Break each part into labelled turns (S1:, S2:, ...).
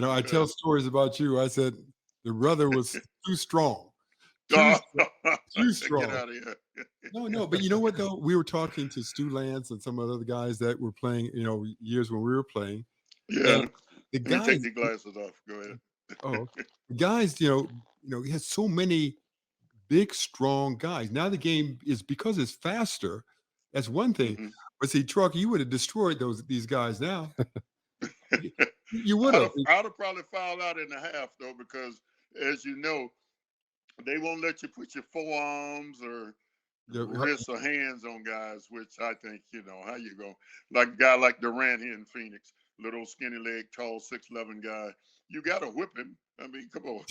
S1: I tell stories about you. I said the brother was too strong, too
S2: Oh,
S1: strong, too
S2: get
S1: strong.
S2: out of here.
S1: No, no, but you know what though? We were talking to Stu Lance and some of the other guys that were playing, years when we were playing, and
S2: Yeah.
S1: the
S2: Let me take
S1: guys,
S2: the glasses off. Go ahead.
S1: oh, the guys, he has so many big, strong guys. Now the game is because it's faster. That's one thing.
S2: Mhm.
S1: But see, Truck, you would have destroyed these guys now. You, you would
S2: I'd
S1: have.
S2: have, I'd have probably fouled out in the half though, because as you know, they won't let you put your forearms or wrists or hands on guys, which I think, how you go. Like a guy like Durant here in Phoenix, little skinny leg, tall, 6'11" guy. You gotta whip him. I mean, come on.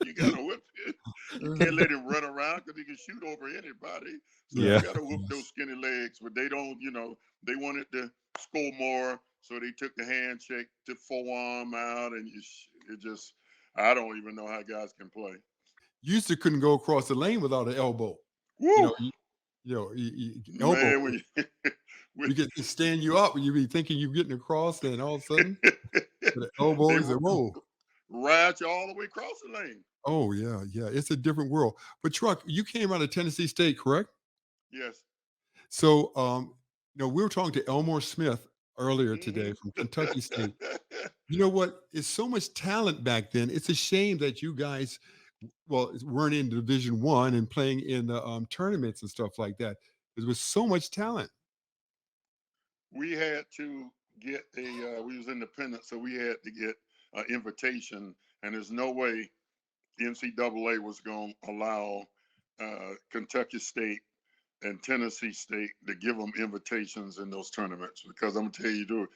S2: You gotta whip him. You can't let him run around because he can shoot over anybody. So you
S1: Yeah.
S2: gotta whoop those
S1: Yes.
S2: skinny legs. But they don't, they wanted to score more, so they took the handshake to forearm out, and it just, I don't even know how guys can play.
S1: Used to couldn't go across the lane without an elbow. You know,
S2: Woo!
S1: you, elbow.
S2: Man, when you, when
S1: You get to stand you up, and you be thinking you're getting across, and all of a sudden, with an elbow,
S2: they
S1: you say, "Whoa."
S2: ride you all the way across the lane.
S1: Oh yeah, yeah. It's a different world. But Truck, you came out of Tennessee State, correct?
S2: Yes.
S1: So, we were talking to Elmore Smith earlier today
S2: Hmm.
S1: from Kentucky State. You know what? It's so much talent back then. It's a shame that you guys, well, weren't in Division One and playing in the tournaments and stuff like that. There was so much talent.
S2: We had to get we was independent, so we had to get an invitation, and there's no way the NCAA was going to allow Kentucky State and Tennessee State to give them invitations in those tournaments, because I'm gonna tell you, do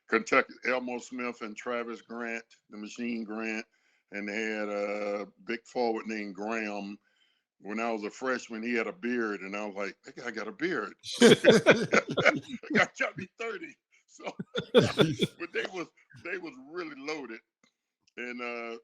S2: Kentucky, Elmo Smith and Travis Grant, the Machine Grant, and they had a big forward named Graham. When I was a freshman, he had a beard, and I was like, that guy got a beard. That guy got to be 30. So, but they was really loaded, and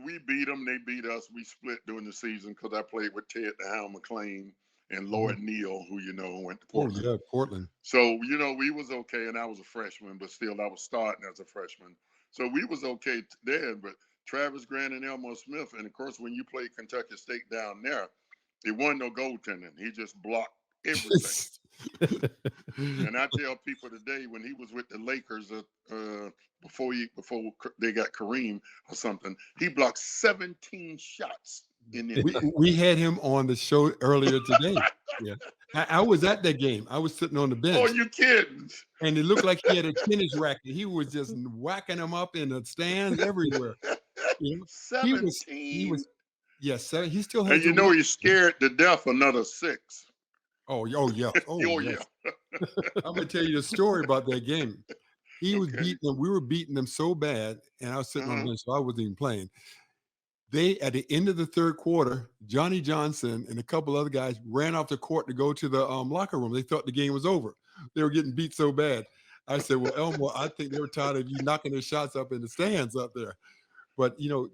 S2: we beat them. They beat us. We split during the season because I played with Ted the Hound McLean and
S1: Mhm.
S2: Lloyd Neal, who went to
S1: Oh
S2: Portland.
S1: yeah, Portland.
S2: So we was okay, and I was a freshman, but still I was starting as a freshman. So we was okay then. But Travis Grant and Elmo Smith, and of course when you played Kentucky State down there, it wasn't no goaltending. He just blocked everything. And I tell people today, when he was with the Lakers, before they got Kareem or something, he blocked 17 shots in the
S1: we
S2: NBA.
S1: we had him on the show earlier today. Yeah, I was at that game. I was sitting on the
S2: Oh,
S1: bench,
S2: you kidding?
S1: and it looked like he had a tennis racket. He was just whacking them up in the stands everywhere. You know, he was
S2: 17.
S1: yes, sir. He still
S2: And
S1: has the record.
S2: he's scared to death another six.
S1: Oh, yes. Oh,
S2: Oh, yeah.
S1: yes. I'm gonna tell you the story about that game. He was
S2: Okay.
S1: beating them. We were beating them so bad, and I was sitting on the
S2: Uh-huh.
S1: bench, so I wasn't even playing. They at the end of the third quarter, Johnny Johnson and a couple other guys ran off the court to go to the locker room. They thought the game was over. They were getting beat so bad. I said, "Well, Elmore, I think they were tired of you knocking their shots up in the stands up there." But you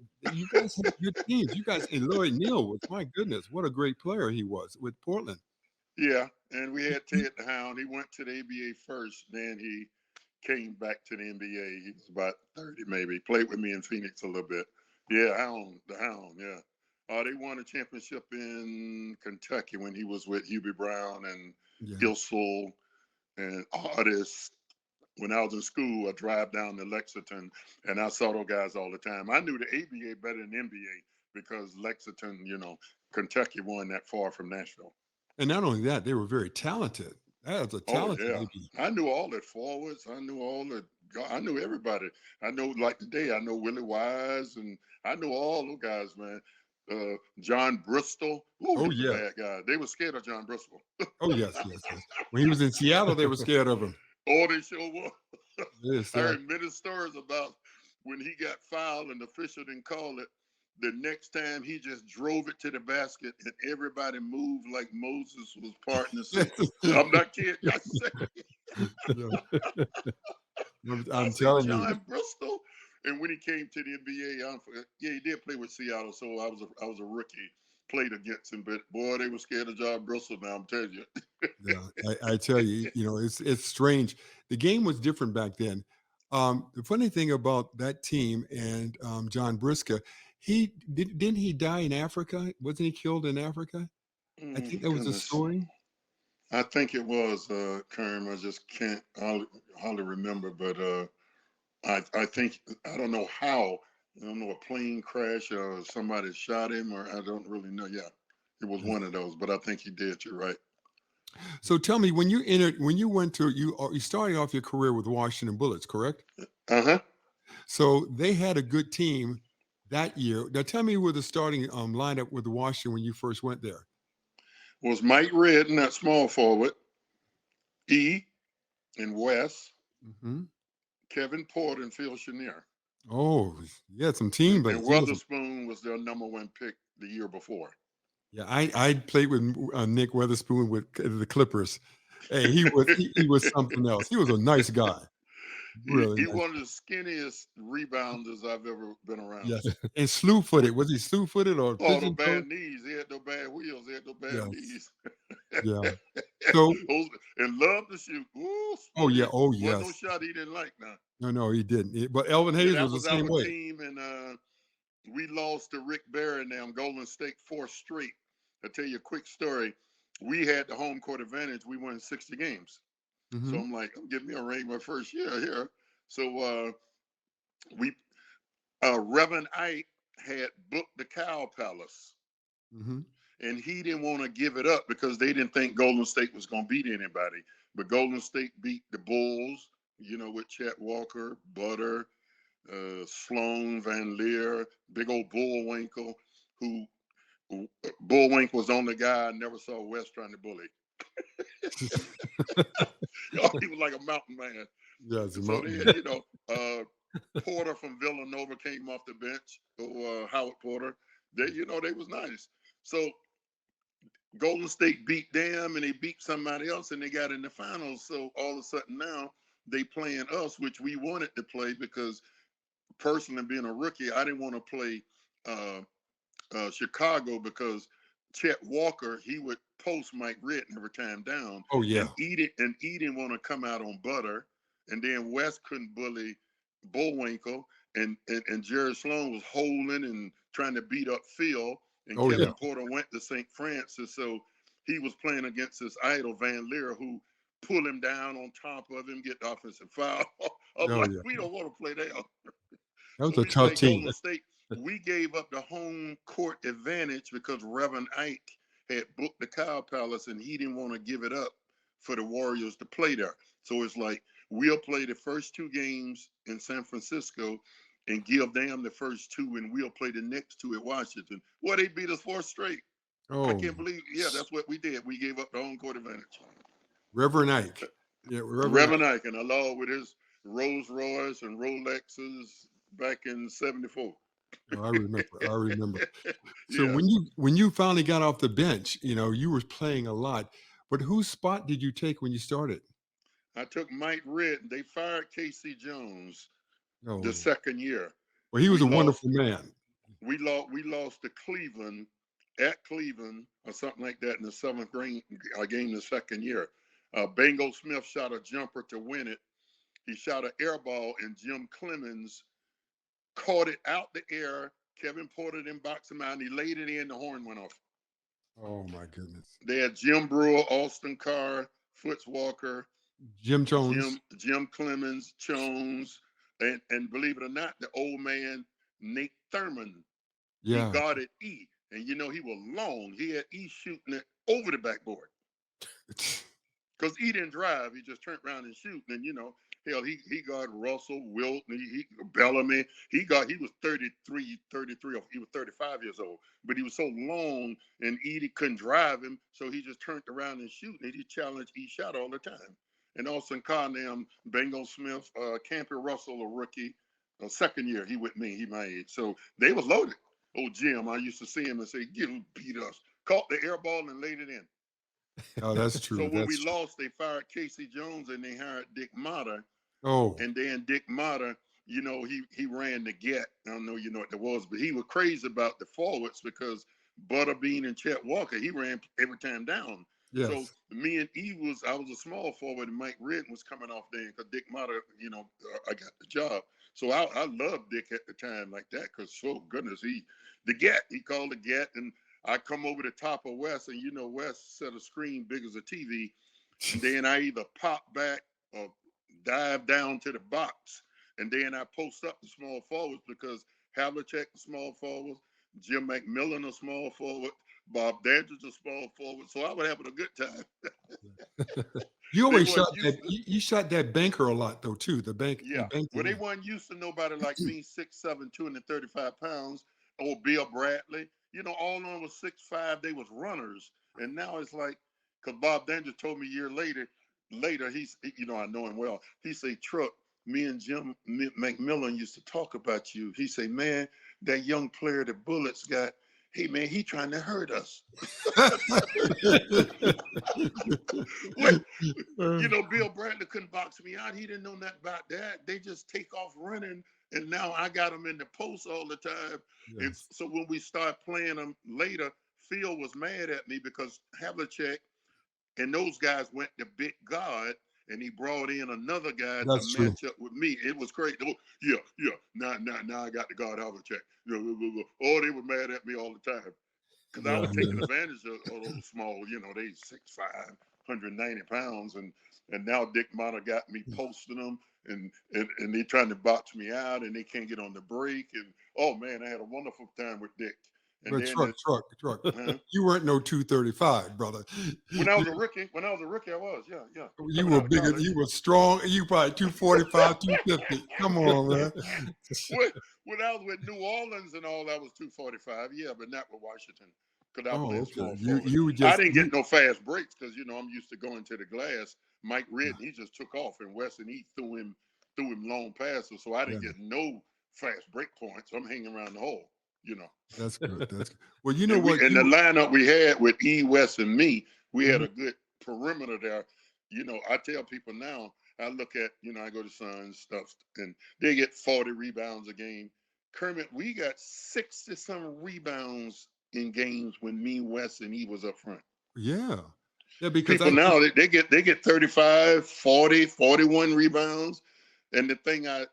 S1: guys had good teams. You guys and Lloyd Neal was my goodness, what a great player he was with Portland.
S2: Yeah. And we had Ted the Hound. He went to the ABA first. Then he came back to the NBA. He was about 30, maybe. He played with me in Phoenix a little bit. Yeah, Hound, the Hound, yeah. They won a championship in Kentucky when he was with Hubie Brown and
S1: Yeah.
S2: Gilsel and Artist. When I was in school, I drive down to Lexington, and I saw those guys all the time. I knew the ABA better than NBA because Lexington, Kentucky won that far from Nashville.
S1: And not only that, they were very talented. That was a
S2: Oh
S1: talented
S2: yeah,
S1: AB.
S2: I knew all the forwards. I knew everybody. I know, like today, I know Willie Wise, and I know all those guys, man. John Bristol. Ooh, he
S1: Oh,
S2: was a
S1: yeah.
S2: bad guy. They were scared of John Bristol.
S1: Oh, yes, yes, yes. When he was in Seattle, they were scared of him.
S2: Oh, they sure was.
S1: Yes,
S2: I heard many stories about when he got fouled and the official didn't call it. The next time he just drove it to the basket and everybody moved like Moses was parting the sea. I'm not kidding.
S1: yeah.
S2: I
S1: I'm
S2: say
S1: telling you.
S2: John Bristol. And when he came to the NBA, yeah, he did play with Seattle, so I was a rookie. Played against him, but boy, they were scared of John Bristol. Now I'm telling you.
S1: Yeah, I tell you, it's strange. The game was different back then. The funny thing about that team and John Briska, didn't he die in Africa? Wasn't he killed in Africa? I think that was the
S2: Goodness.
S1: story.
S2: I think it was Kerm. I just can't hardly remember, but I think I don't know how. I don't know, a plane crash or somebody shot him, or I don't really know. Yeah, it was
S1: Yes.
S2: one of those, but I think he did. You're right.
S1: So tell me, when you went to you started off your career with Washington Bullets, correct?
S2: Uh huh.
S1: So they had a good team that year. Now tell me who the starting lineup with Washington when you first went there.
S2: Was Mike Redden, that small forward, E and Wes,
S1: Hmm.
S2: Kevin Porter, and Phil Chenier.
S1: Oh, you had some team
S2: And
S1: players.
S2: Weatherspoon was their number one pick the year before.
S1: Yeah, I played with Nick Weatherspoon with the Clippers. Hey, he was something else. He was a nice guy, really
S2: He
S1: nice.
S2: one of the skinniest rebounders I've ever been around.
S1: Yes, and slew-footed. Was he slew-footed or
S2: Oh, the
S1: pigeon-toed?
S2: bad knees. He had no bad wheels. He had no bad
S1: Yes,
S2: knees.
S1: yeah. So,
S2: And loved to shoot. Ooh,
S1: oh yeah, oh
S2: wasn't no
S1: yes.
S2: shot he didn't like now.
S1: No, he didn't. But Elvin
S2: Yeah,
S1: Hayes
S2: that
S1: was the
S2: was
S1: same
S2: our
S1: way.
S2: team, and we lost to Rick Barry and them, Golden State 4 straight. I'll tell you a quick story. We had the home court advantage. We won 60 games. So
S1: Hmm.
S2: I'm like, give me a ring my first year here. So we Reverend Ike had booked the Cow Palace,
S1: Hmm.
S2: and he didn't want to give it up because they didn't think Golden State was going to beat anybody. But Golden State beat the Bulls, with Chet Walker, Butter, Sloan, Van Leer, big old Bullwinkle, who Bullwinkle was the only guy I never saw West trying to bully. He was like a mountain man.
S1: Yeah, it's a
S2: So
S1: mountain
S2: they
S1: man.
S2: had, Porter from Villanova came off the bench, or Howard Porter. They was nice. So Golden State beat them, and they beat somebody else, and they got in the finals. So all of a sudden now they playing us, which we wanted to play because personally, being a rookie, I didn't want to play uh, Chicago because Chet Walker, he would post Mike Redden every time down,
S1: Oh
S2: and
S1: yeah.
S2: Eden want to come out on Butter, and then West couldn't bully Bullwinkle, and Jerry Sloan was holding and trying to beat up Phil, and
S1: Oh yeah.
S2: Kevin Porter went to St. Francis, so he was playing against his idol Van Leer, who pull him down on top of him, get the offensive foul. I'm
S1: Oh
S2: like,
S1: yeah.
S2: we don't want to play there.
S1: That
S2: So
S1: was a
S2: we
S1: tough
S2: played
S1: team.
S2: Golden State. We gave up the home court advantage because Reverend Ike had booked the Cow Palace and he didn't want to give it up for the Warriors to play there. So it's like we'll play the first 2 games in San Francisco and give them the first 2, and we'll play the next 2 at Washington. Well, they beat us 4 straight. I
S1: Oh,
S2: can't believe. Yeah, that's what we did. We gave up the home court advantage.
S1: Reverend Ike. Yeah, Reverend Ike.
S2: Reverend Ike, and along with his Rolls Royce and Rolexes back in '74.
S1: Oh, I remember. I remember. So
S2: Yeah,
S1: when you finally got off the bench, you were playing a lot. But whose spot did you take when you started?
S2: I took Mike Red. They fired Casey Jones the
S1: Oh,
S2: second year.
S1: well, he was
S2: We
S1: a
S2: lost.
S1: wonderful man.
S2: We lost to Cleveland at Cleveland or something like that in the seventh game the second year. Bengo Smith shot a jumper to win it. He shot an air ball, and Jim Clemens caught it out the air. Kevin Porter then boxed him out, and he laid it in. The horn went off.
S1: Oh my goodness.
S2: They had Jim Brewer, Austin Carr, Fritz Walker,
S1: Jim Jones.
S2: Jim Clemens, Jones, and believe it or not, the old man Nate Thurman, he
S1: Yeah.
S2: guarded E, and he was long. He had E shooting it over the backboard because he didn't drive. He just turned around and shoot. And hell, he got Russell, Wilt, he Bellamy. He was 33, or he was 35 years old. But he was so long, and Edie couldn't drive him, so he just turned around and shoot. And he challenged E shot all the time. And Austin Carnam, Bengal Smith, Campy Russell, a rookie, second year he with me, he my age. So they was loaded. Oh, Jim, I used to see him and say, "Give him, beat us." Caught the air ball and laid it in.
S1: Oh, that's
S2: So
S1: true.
S2: when we
S1: That's true.
S2: lost, they fired Casey Jones and they hired Dick Motta.
S1: Oh,
S2: And then Dick Motta, he ran the get. I don't know you know what that was, but he was crazy about the forwards because Butterbean and Chet Walker, he ran every time down. So
S1: Yes.
S2: me and I was a small forward, and Mike Redden was coming off there because Dick Motta, I got the job. So I loved Dick at the time like that because, so goodness, he called the get, and I come over the top of West, and West set a screen big as a TV, and then I either pop back or dive down to the box, and then I post up the small forwards because Havlicek the small forwards, Jim McMillan a small forward, Bob Dandridge a small forward. So I was having a good time.
S1: You
S2: They
S1: always shot
S2: wasn't
S1: that.
S2: used to,
S1: You shot that banker a lot though too. The
S2: yeah.
S1: banker.
S2: Well, they
S1: Yeah.
S2: wasn't used to nobody like me, 6'7", 235 pounds, or Bill Bradley. All of them was 6'5". They was runners, and now it's like, because Bob Dandridge told me a year later, I know him well. He say, Truck, me and Jim McMillan used to talk about you. He say, man, that young player the Bullets got, hey man, he trying to hurt us. Well, Bill Bradley couldn't box me out. He didn't know nothing about that. They just take off running, and now I got them in the post all the time. And
S1: Yes.
S2: so when we start playing them later, Phil was mad at me because Havlicek and those guys went to big guard, and he brought in another guy to
S1: That's true.
S2: match up with me. It was crazy. Oh, yeah. Now I got the guard Havlicek. Oh, they were mad at me all the time because I
S1: Yeah.
S2: was taking advantage of those small, they 6'5", 190 pounds, and now Dick Motta got me posting them, and they trying to box me out, and they can't get on the break, and oh man, I had a wonderful time with Dick. And
S1: But
S2: then
S1: truck.
S2: huh?
S1: You weren't no 235, brother.
S2: When I was a rookie, I was, yeah,
S1: You
S2: coming
S1: were
S2: out of
S1: bigger.
S2: college.
S1: You were strong. You probably 245, 250. Come on, man.
S2: when I was with New Orleans and all, I was 245. Yeah, but not with Washington because I
S1: Oh,
S2: played
S1: okay.
S2: small
S1: You
S2: forward.
S1: you
S2: I
S1: just
S2: didn't
S1: you
S2: get no fast breaks because I'm used to going to the glass. Mike Redden, he just took off, and Weston he threw him long passes, so I
S1: yeah.
S2: didn't get no fast break points. I'm hanging around the hole, you know.
S1: That's good. That's good. Well, you know
S2: And
S1: what?
S2: the
S1: You
S2: lineup we had with E West and me, we had
S1: mhm.
S2: a good perimeter there. I tell people now, I look at, I go to Suns stuff, and they get 40 rebounds a game. Kermit, we got 60 some rebounds in games when me, West, and E was up front.
S1: Yeah. Yeah, because
S2: People
S1: I think
S2: now they get 35, 40, 41 rebounds. And the thing I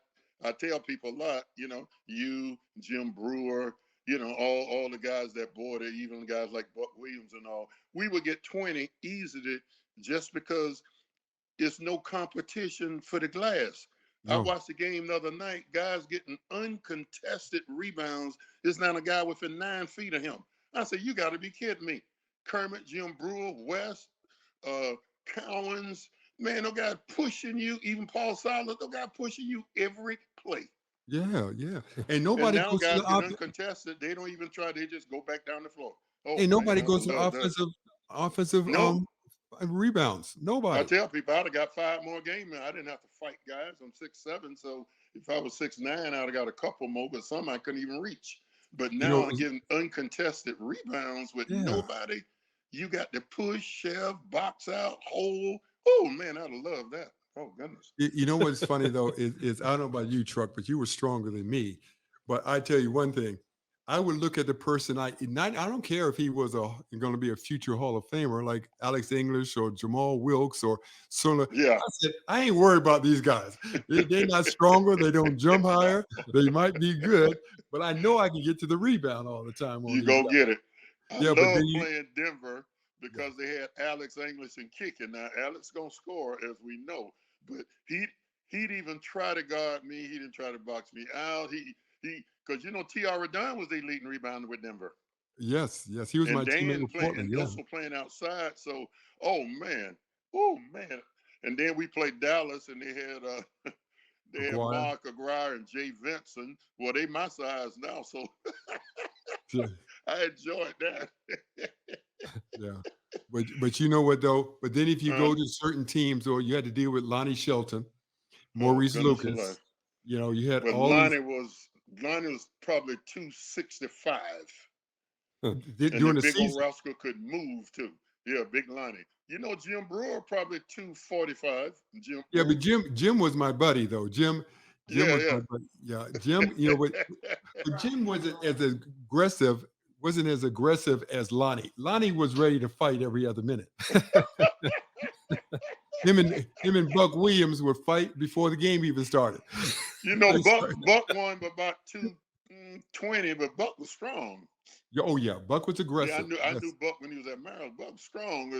S2: tell people a lot, you, Jim Brewer, all the guys that boarded, even guys like Buck Williams and all, we would get 20 easily just because there's no competition for the glass. I
S1: no.
S2: watched the game the other night, guys getting uncontested rebounds. There's not a guy within 9 feet of him. I said, you got to be kidding me. Kermit, Jim Brewer, West, uh, Cowens, man, no guy pushing you, even Paul Silas, no guy pushing you every play.
S1: Yeah, yeah. And
S2: And
S1: nobody
S2: now
S1: goes to the
S2: guys get uncontested. They don't even try. They just go back down the floor. Oh
S1: and
S2: man,
S1: nobody
S2: I would
S1: goes to
S2: love that.
S1: offensive
S2: No,
S1: rebounds.
S2: I
S1: Nobody.
S2: tell people I'd have got 5 more games. I didn't have to fight guys. I'm 6'7", so if I was 6'9", I'd have got a couple more, but some I couldn't even reach. But
S1: You
S2: now
S1: know,
S2: I'm getting uncontested rebounds with
S1: yeah.
S2: nobody. You got to push, shove, box out, hold. Oh man, I'd have loved that. Oh goodness.
S1: You know what's funny though is I don't know about you, Truck, but you were stronger than me. But I tell you one thing, I would look at the person I don't care if he was going to be a future Hall of Famer like Alex English or Jamal Wilkes or Sula.
S2: Yeah.
S1: I said, I ain't worried about these guys. They're not stronger. They don't jump higher. They might be good, but I know I can get to the rebound all the time on
S2: You
S1: these
S2: go
S1: guys.
S2: get it. I
S1: Yeah, but then
S2: love
S1: you
S2: playing Denver
S1: yeah,
S2: because they had Alex English and kicking. Now Alex gonna score as we know, but he'd even try to guard me. He didn't try to box me out. He because T.R. Dunn was the leading rebounder with Denver,
S1: yes, yes. He was
S2: and
S1: my teammate
S2: Dan
S1: with
S2: playing
S1: Portland.
S2: and
S1: Yeah.
S2: Dose playing outside. So oh man, and then we played Dallas, and they had they had
S1: McGuire.
S2: Mark Aguirre and Jay Vincent. Well, they my size now, so
S1: Yeah.
S2: I enjoyed that.
S1: Yeah. But you know what though? But then if you
S2: uh,
S1: go to certain teams or you had to deal with Lonnie Shelton,
S2: oh
S1: Maurice
S2: goodness alive.
S1: Lucas, you had
S2: But
S1: all these
S2: Lonnie was probably 265, and the
S1: during the
S2: big old
S1: season.
S2: rascal could move too. Yeah, big Lonnie. Jim Brewer probably 245. Jim
S1: Yeah,
S2: Brewer.
S1: but Jim was my buddy though. Jim
S2: Yeah,
S1: was
S2: yeah.
S1: my buddy. Yeah, Jim, but Jim wasn't as aggressive. wasn't as aggressive as Lonnie. Lonnie was ready to fight every other minute. Him and Buck Williams would fight before the game even started.
S2: Buck won by about 220, but Buck was strong.
S1: Oh yeah, Buck was
S2: Yeah,
S1: aggressive.
S2: I
S1: Yes.
S2: knew Buck when he was at Maryland. Buck was strong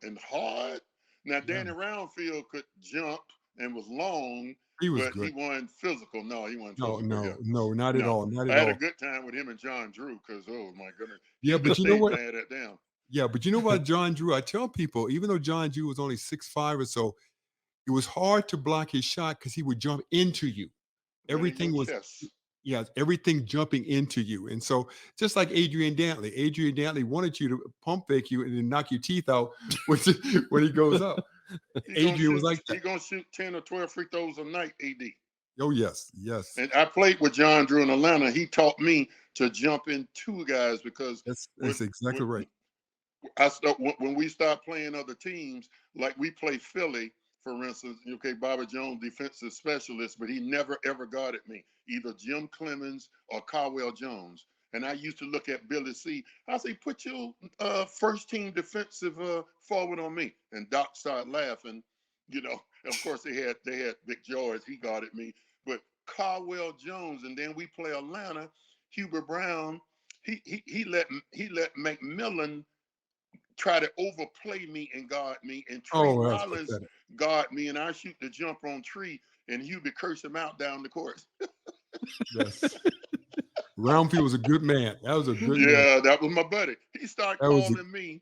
S2: and hard. Now
S1: Yeah,
S2: Danny Roundfield could jump and was long,
S1: he was
S2: but he
S1: good.
S2: wasn't physical. No, he wasn't
S1: No,
S2: physical. Yeah,
S1: no, not at
S2: no.
S1: all. Not
S2: I
S1: at
S2: had a
S1: all.
S2: good time with him and John Drew because oh my goodness,
S1: Yeah,
S2: keep a
S1: but you know
S2: state
S1: what?
S2: man that down.
S1: Yeah, but you know what, John Drew, I tell people, even though John Drew was only 6'5" or so, it was hard to block his shot because he would jump into you.
S2: Right in your
S1: Everything was,
S2: chest.
S1: yeah, everything jumping into you. And so just like Adrian Dantley wanted you to pump fake you and then knock your teeth out when, when he goes up. Adrian was like
S2: He
S1: that.
S2: gonna shoot 10 or 12 free throws a night, AD.
S1: Oh yes, yes.
S2: And I played with John Drew in Atlanta. He taught me to jump in two guys because
S1: That's exactly
S2: when,
S1: right.
S2: when we start playing other teams, like we play Philly, for instance, okay, Bobby Jones, defensive specialist, but he never ever guarded me, either Jim Clemens or Caldwell Jones. And I used to look at Billy C. I say, put your first team defensive forward on me. And Doc started laughing. You know, of course they had Vic George, he guarded me, but Caldwell Jones, and then we play Atlanta. Hubert Brown, he let McMillan try to overplay me and guard me, and Tree
S1: Oh, that's
S2: Rollins
S1: pathetic.
S2: guard me, and I shoot the jump on Tree, and Hubert curse him out down the court.
S1: Yes. Roundfield was a good man. That was a good man.
S2: Yeah, that was my buddy. He started
S1: That was a,
S2: calling me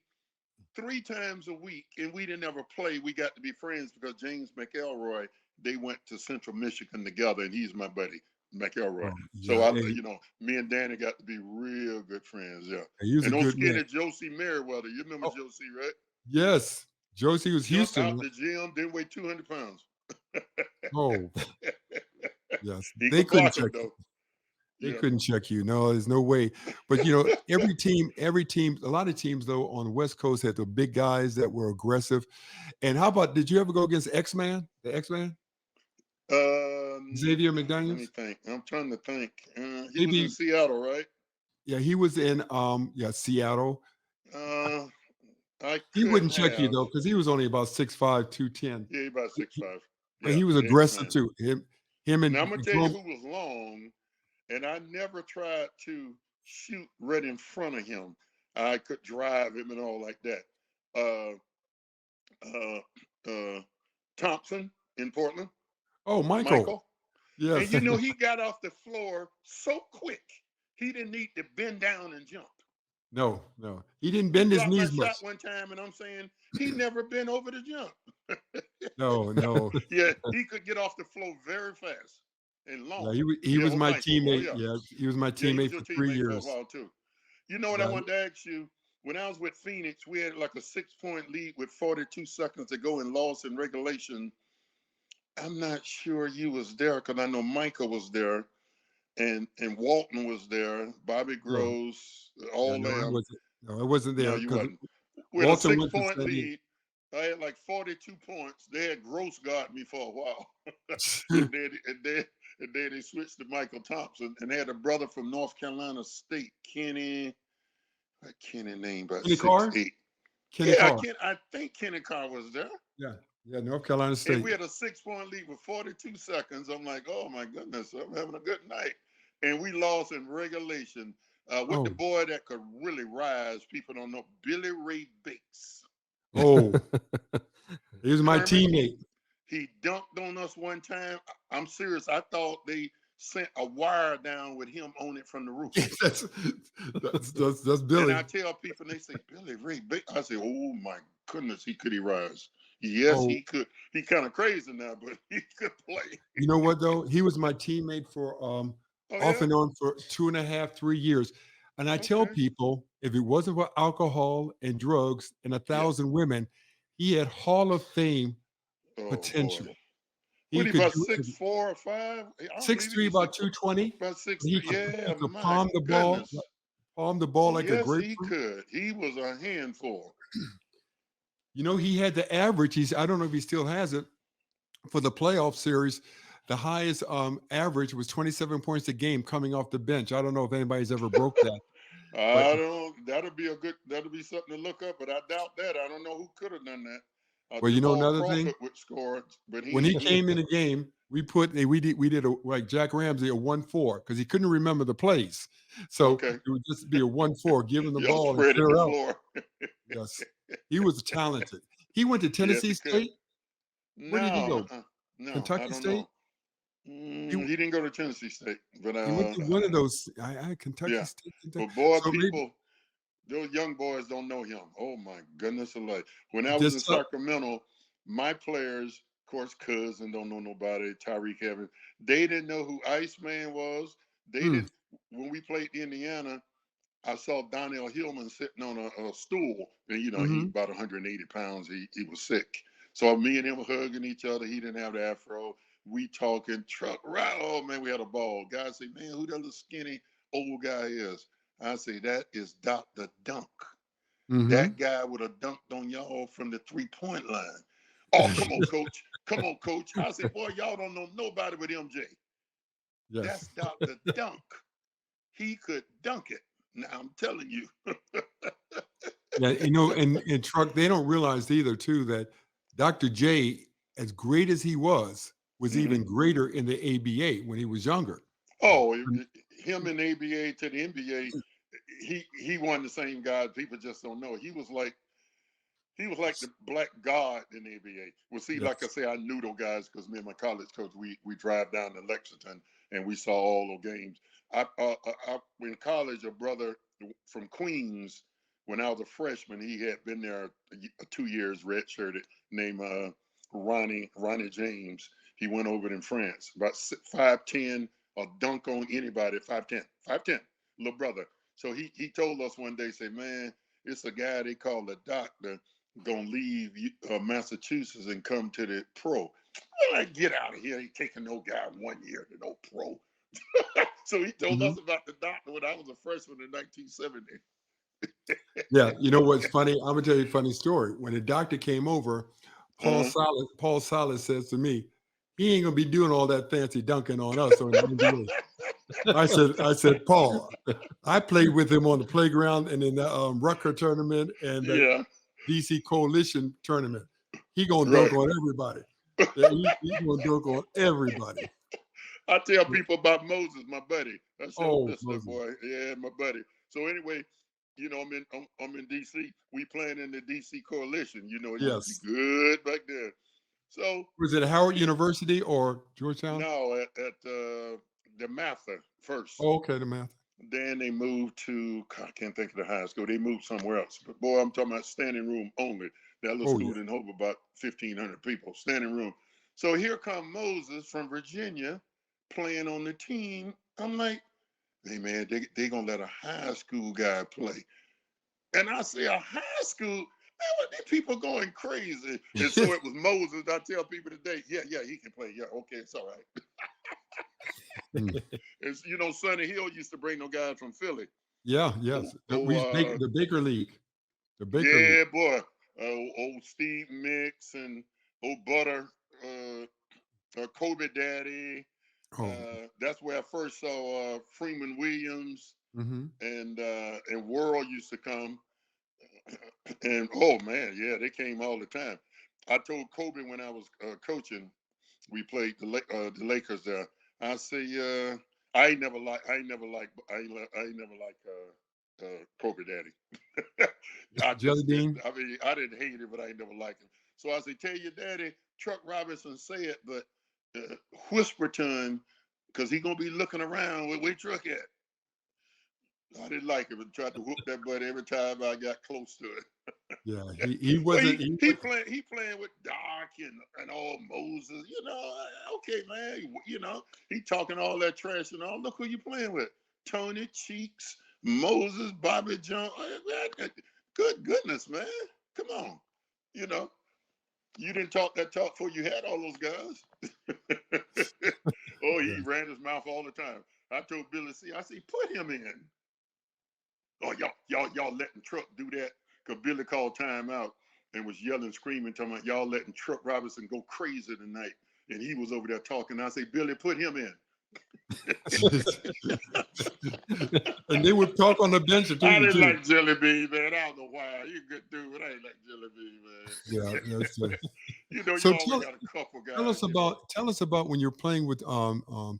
S2: 3 times a week, and we didn't ever play. We got to be friends because James McElroy, they went to Central Michigan together, and he's my buddy, McElroy.
S1: oh,
S2: So
S1: yeah. Hey,
S2: me and Danny got to be real good friends. Yeah.
S1: he was a
S2: And those
S1: good man.
S2: skinny Josie Merriweather, you remember
S1: Oh,
S2: Josie, right?
S1: yes. Josie was
S2: Jumped
S1: Houston.
S2: out the gym, didn't weigh 200 pounds.
S1: Oh, yes.
S2: He
S1: They
S2: could
S1: couldn't
S2: block it
S1: check you.
S2: though.
S1: They
S2: Yeah.
S1: couldn't check you. No, there's no way. But every team, a lot of teams though on the West Coast had the big guys that were aggressive. And how about, did you ever go against X-Man? The X-Man? Xavier
S2: Let me
S1: McDaniels?
S2: think. I'm trying to think. He was in
S1: Maybe,
S2: Seattle, right?
S1: yeah, he was in Seattle.
S2: Uh, I
S1: He
S2: could
S1: wouldn't check you
S2: have.
S1: though, because he was only about 6'5", 210.
S2: Yeah, he about 6'5".
S1: But
S2: Yeah,
S1: he was
S2: the
S1: aggressive
S2: X-Man.
S1: too. Him
S2: Now I'm
S1: and
S2: gonna tell you
S1: Jerome.
S2: who was long, and I never tried to shoot right in front of him. I could drive him and all like that. Uh, uh, uh, Thompson in Portland,
S1: Oh, Michael.
S2: Michael. And
S1: Yes.
S2: he got off the floor so quick, he didn't need to bend down and jump.
S1: No, no. He didn't
S2: He
S1: bend his
S2: blocked my
S1: knees
S2: shot
S1: much.
S2: one time, and I'm saying he never been over the jump.
S1: No, no.
S2: Yeah, he could get off the floor very fast and
S1: Yeah,
S2: long.
S1: he
S2: Yeah,
S1: was
S2: with
S1: my
S2: Michael. Oh
S1: teammate.
S2: yeah,
S1: Yeah, he was my
S2: yeah, he was
S1: teammate
S2: your
S1: for 3
S2: teammate for a
S1: years.
S2: while too. You know what I
S1: Yeah.
S2: wanted to ask you? When I was with Phoenix, we had like a 6-point lead with 42 seconds to go and lost in regulation. I'm not sure you was there because I know Michael was there and Walton was there, Bobby
S1: No,
S2: Groves,
S1: yeah,
S2: all
S1: no, I
S2: them.
S1: wasn't. No, I wasn't
S2: No,
S1: there
S2: you
S1: because
S2: wasn't. We had a
S1: Walton
S2: six
S1: went to
S2: point
S1: San Diego.
S2: lead. I had like 42 points. They had Gross guard me for a while. and then they switched to Michael Thompson and they had a brother from North Carolina State, Kenny. What Kenny name? About
S1: Kenny
S2: six
S1: Carr.
S2: eight.
S1: Kenny
S2: Yeah,
S1: Carr.
S2: I think Kenny Carr was there.
S1: Yeah, yeah, North Carolina
S2: And
S1: State.
S2: we had a 6-point lead with 42 seconds. I'm like, oh my goodness, I'm having a good night. And we lost in regulation with the
S1: Oh,
S2: boy that could really rise. People don't know Billy Ray Bates.
S1: oh, he was my
S2: Kermit,
S1: teammate.
S2: he dunked on us one time. I'm serious. I thought they sent a wire down with him on it from the roof.
S1: That's
S2: And
S1: Billy.
S2: I tell people, and they say, Billy Ray Bates. I say, oh my goodness, could he rise? Yes,
S1: Oh,
S2: he could. He kind of crazy now, but he could play.
S1: you know what though? He was my teammate for
S2: Oh,
S1: off
S2: yeah?
S1: and on for 2.5, 3 years. And I tell
S2: Okay.
S1: people, if it wasn't for alcohol and drugs and a
S2: Yeah.
S1: thousand women, he had Hall of Fame
S2: Oh, boy.
S1: potential.
S2: What,
S1: He
S2: he
S1: could
S2: about
S1: do
S2: 6'4" or 5"? I don't believe he
S1: 6'3",
S2: was
S1: about
S2: 6'4".
S1: 220.
S2: About 6'3".
S1: He
S2: Yeah,
S1: could
S2: my goodness.
S1: palm the ball like a
S2: Yes, he
S1: grapefruit.
S2: could. He was a handful.
S1: You know, he had the average. I don't know if he still has it for the playoff series. The highest average was 27 points a game coming off the bench. I don't know if anybody's ever broke that. But
S2: I don't. That'll be something to look up, but I doubt that. I don't know who could have done that.
S1: well, you know
S2: Jamal
S1: another thing.
S2: Crawford would score, but
S1: When
S2: he
S1: he
S2: he.
S1: came in the game, we did a like Jack Ramsey a 1-4 because he couldn't remember the plays. So
S2: Okay,
S1: it would just be a 1-4, give him the
S2: y'all
S1: ball and
S2: spread it
S1: clear
S2: the
S1: out.
S2: floor.
S1: Yes. He was talented. He went to
S2: Yes,
S1: Tennessee
S2: he could.
S1: State. Where did he
S2: No,
S1: go?
S2: no, I
S1: Kentucky
S2: don't
S1: State?
S2: know.
S1: He
S2: He didn't go to Tennessee State, but
S1: he went to one of those Kentucky
S2: yeah.
S1: State, Kentucky.
S2: But boy,
S1: So maybe
S2: people, those young boys don't know him. Oh my goodness alive! When I was in
S1: just
S2: Sacramento, my players, of course, cousin don't know nobody. Tyreek Evans, they didn't know who Iceman was. They
S1: mm,
S2: didn't. When we played Indiana, I saw Donnell Hillman sitting on a stool, and he
S1: mhm.
S2: about 180 pounds. He was sick. So me and him hugging each other. He didn't have the afro. We talking truck right. Oh man, we had a ball. Guys say, man, who that little skinny old guy is? I say that is Dr. Dunk. That
S1: Mhm.
S2: guy would have dunked on y'all from the 3-point line. Oh, come on, coach. Come on, coach. I say, boy, y'all don't know nobody but MJ.
S1: Yes.
S2: That's Dr. Dunk. He could dunk it. Now I'm telling you.
S1: Yeah, and Truck, they don't realize either too that Dr. J, as great as he was
S2: Mhm.
S1: even greater in the ABA when he was younger.
S2: Oh,
S1: Mm,
S2: him in the ABA to the NBA, he won the same guy. People just don't know. He was like the black god in the ABA. Well, see, like I
S1: yes.
S2: say, I knew those guys because me and my college coach, we drive down to Lexington and we saw all those games. In college, a brother from Queens, when I was a freshman, he had been there 2 years redshirted, named Ronnie James. He went over it in France, about 5'10", a dunk on anybody at 5'10", 5'10", little brother. So he told us one day, say, man, it's a guy they call the doctor gonna leave Massachusetts and come to the pro. I'm like, get out of here! Ain't taking no guy 1 year to no pro. So he told
S1: Mhm.
S2: us about the doctor when I was a freshman in 1970.
S1: Yeah, you know what's funny? I'm gonna tell you a funny story. When the doctor came over,
S2: Uh-huh.
S1: Paul Silas says to me, he ain't gonna be doing all that fancy dunking on us on the NBA. I said, Paul, I played with him on the playground and in the Rucker tournament and the
S2: Yeah,
S1: DC Coalition tournament. He gonna dunk
S2: right.
S1: on everybody. Yeah, he gonna dunk on everybody.
S2: I tell people about Moses, my buddy. I showed
S1: Oh,
S2: this little
S1: Moses.
S2: boy. Yeah, my buddy. So anyway, I'm in DC. We playing in the DC Coalition. It used to be
S1: Yes.
S2: good back then. So
S1: Was it Howard
S2: he
S1: University or Georgetown?
S2: no at the Mafia first.
S1: Oh, okay, the math.
S2: Then they moved to, I can't think of the high school. They moved somewhere else. But boy, I'm talking about standing room only. That little
S1: Oh
S2: school
S1: yeah.
S2: didn't hold about 1,500 people, standing room. So here come Moses from Virginia playing on the team. I'm like, hey man, they gonna let a high school guy play. And I say a high school, man, what these people going crazy? And so it was Moses. I tell people today, yeah, he can play. Yeah, okay, it's all right.
S1: Mm.
S2: It's Sonny Hill used to bring no guys from Philly.
S1: Yeah,
S2: Oh,
S1: yes.
S2: oh
S1: The Baker League. The Baker League.
S2: yeah, boy. Old Steve Mix and old Butter, Kobe Daddy.
S1: Oh.
S2: That's where I first saw Freeman Williams
S1: Hmm.
S2: and World used to come. And oh man, yeah, they came all the time. I told Kobe when I was coaching, we played the Lakers there. I say, I ain't never like Kobe Daddy. I
S1: Jelly
S2: just didn't.
S1: Bean.
S2: I mean, I didn't hate it, but I ain't never liked him. So I say, tell your daddy, Chuck Robinson say it, but whisper to him, cause he gonna be looking around where Truck at. I didn't like him and tried to whoop that butt every time I got close to it.
S1: Yeah, he
S2: Well,
S1: wasn't.
S2: he playing with Doc and all Moses. Okay, man. He talking all that trash and all. Look who you playing with: Tony Cheeks, Moses, Bobby Jones. Good goodness, man. Come on. You know, you didn't talk that talk before you had all those guys. Oh, he
S1: Yeah.
S2: ran his mouth all the time. I told Billy C. I said, put him in. Oh, y'all letting Truck do that? Because Billy called timeout and was yelling, screaming, talking about y'all letting Truck Robinson go crazy tonight. And he was over there talking. I say, Billy, put him in.
S1: And they would talk on the bench to
S2: I
S1: you
S2: didn't
S1: too.
S2: like Jelly Bean, man. I don't know why. You a good dude, but I ain't like Jelly Bean,
S1: Yeah, that's
S2: man.
S1: true.
S2: You
S1: So
S2: always got a couple
S1: tell
S2: guys,
S1: us about when you're playing with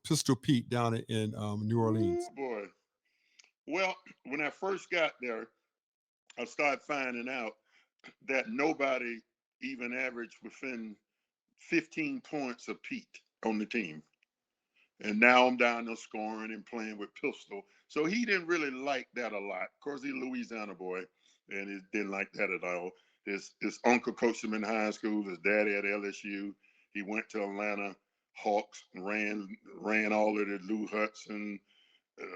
S1: Pistol Pete down in New
S2: Ooh,
S1: Orleans.
S2: boy. Well, when I first got there, I started finding out that nobody even averaged within 15 points of Pete on the team. And now I'm down there scoring and playing with Pistol. So he didn't really like that a lot. Of course, he's a Louisiana boy, and he didn't like that at all. His uncle coached him in high school. His daddy at LSU. He went to Atlanta Hawks and ran all of the Lou Huts and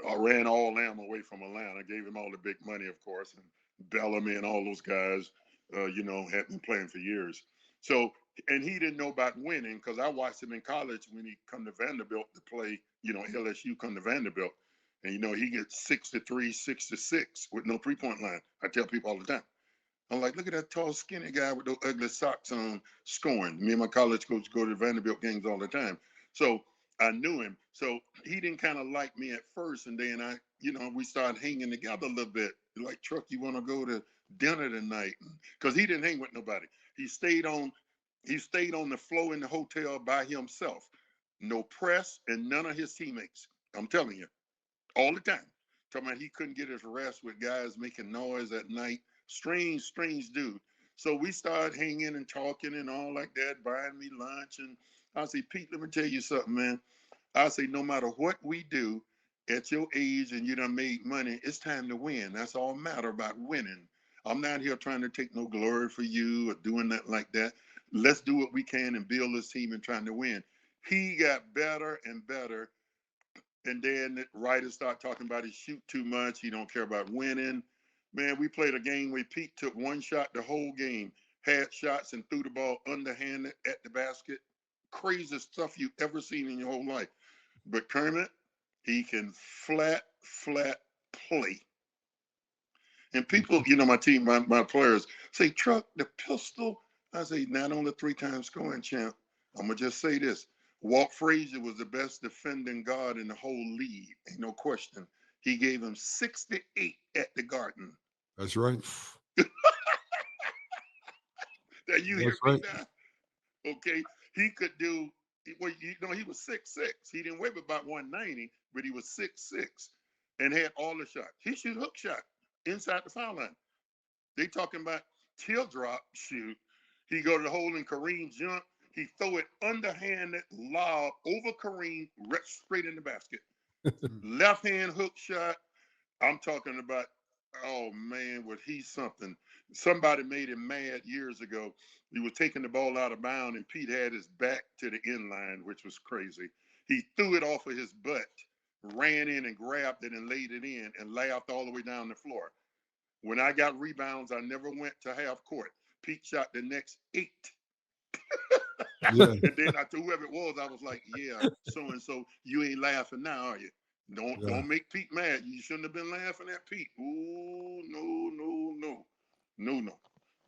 S2: I ran all them away from Atlanta. Gave him all the big money, of course, and Bellamy and all those guys. Had been playing for years. So, and he didn't know about winning because I watched him in college when he come to Vanderbilt to play. LSU come to Vanderbilt, and he gets 6-3, 6-6 with no 3-point line. I tell people all the time. I'm like, look at that tall, skinny guy with those ugly socks on scoring. Me and my college coach go to Vanderbilt games all the time. So I knew him. So he didn't kind of like me at first. And then we started hanging together a little bit. Like, Truck, you want to go to dinner tonight? Because he didn't hang with nobody. He stayed on the floor in the hotel by himself. No press and none of his teammates. I'm telling you all the time. Talking about he couldn't get his rest with guys making noise at night. Strange, strange dude. So we started hanging and talking and all like that, buying me lunch. And I say, Pete, let me tell you something, man. I say, no matter what we do at your age and you done made money, it's time to win. That's all matter about winning. I'm not here trying to take no glory for you or doing that like that. Let's do what we can and build this team and trying to win. He got better and better, and then the writers start talking about he shoot too much. He don't care about winning. Man, we played a game where Pete took one shot the whole game, had shots and threw the ball underhanded at the basket. Craziest stuff you ever seen in your whole life. But Kermit, he can flat play. And people, my team, my players say, Truck, the pistol. I say, not on the 3-time scoring champ. I'm going to just say this. Walt Frazier was the best defending guard in the whole league. Ain't no question. He gave him 68 at the Garden.
S1: That's right.
S2: Now you hear
S1: That's
S2: me
S1: right.
S2: now? Okay. He could do, well, he was 6'6". He didn't weigh about 190, but he was 6'6" and had all the shots. He shoot hook shot inside the foul line. They talking about teardrop shoot. He go to the hole and Kareem jump. He throw it underhanded lob over Kareem straight in the basket. Left hand hook shot. I'm talking about, oh man, was he something? Somebody made him mad years ago. He was taking the ball out of bounds and Pete had his back to the end line, which was crazy. He threw it off of his butt, ran in and grabbed it and laid it in and laughed all the way down the floor. When I got rebounds, I never went to half court. Pete shot the next 8.
S1: Yeah.
S2: And then I told whoever it was, I was like, yeah, so and so, you ain't laughing now, are you? Don't
S1: Yeah.
S2: don't make Pete mad. You shouldn't have been laughing at Pete. Ooh, no, no, no. No, no.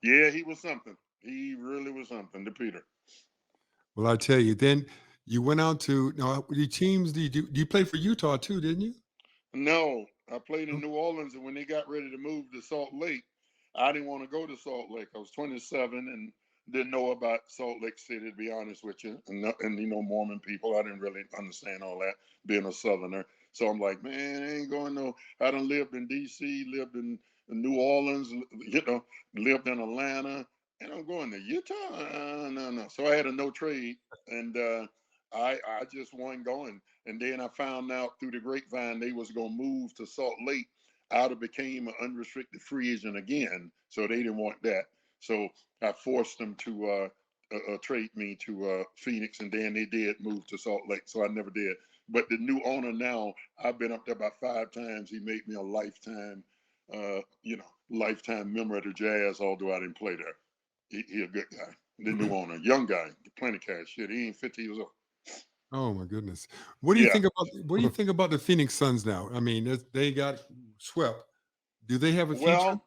S2: Yeah, he was something. He really was something to Peter.
S1: Well, I tell you, then you went out to now the teams. Do you play for Utah too? Didn't you?
S2: No, I played in
S1: No?
S2: New Orleans, and when they got ready to move to Salt Lake, I didn't want to go to Salt Lake. I was 27 and didn't know about Salt Lake City, to be honest with you. And Mormon people, I didn't really understand all that, being a Southerner. So I'm like, man, I ain't going no. I done lived in D.C., lived in New Orleans, lived in Atlanta, and I'm going to Utah? No, no. So I had a no trade, and I just wasn't going. And then I found out through the grapevine they was gonna move to Salt Lake. I'd have became an unrestricted free agent again, so they didn't want that. So I forced them to trade me to Phoenix, and then they did move to Salt Lake. So I never did. But the new owner now, I've been up there about 5 times. He made me a lifetime member of the Jazz, although I didn't play there. He a good guy. The new owner, young guy, plenty of cash. Shit, he ain't 50 years old.
S1: Oh my goodness. What do you
S2: Yeah.
S1: think about the Phoenix Suns now? I mean, they got swept. Do they have a future?
S2: Well,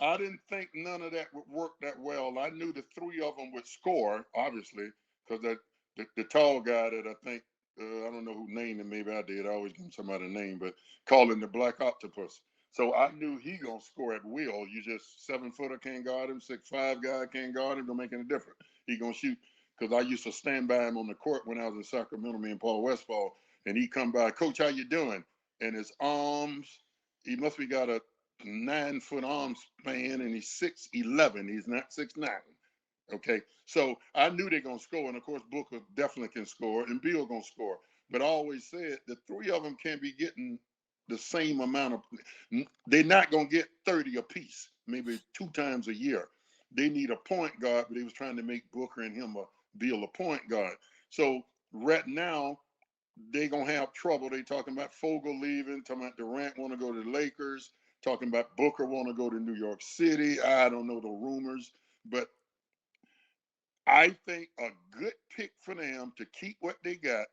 S2: I didn't think none of that would work that well. I knew the 3 of them would score, obviously, because the tall guy that I think I don't know who named him. Maybe I did. I always give him somebody a name, but calling the Black Octopus. So I knew he gonna score at will. You just 7-footer can't guard him, 6'5" guy can't guard him. Don't make any difference. He gonna shoot. Because I used to stand by him on the court when I was in Sacramento, me and Paul Westfall, and he come by, Coach, how you doing? And his arms, he must be got a 9-foot arm span, and he's 6'11". He's not 6'9". Okay, so I knew they're gonna score, and of course Booker definitely can score, and Bill gonna score. But I always said the three of them can't be getting the same amount of. They're not gonna get 30 apiece, maybe 2 times a year. They need a point guard, but they was trying to make Booker and him a Bill a point guard. So right now they gonna have trouble. They talking about Fogel leaving, talking about Durant want to go to the Lakers, talking about Booker want to go to New York City. I don't know the rumors, but I think a good pick for them to keep what they got.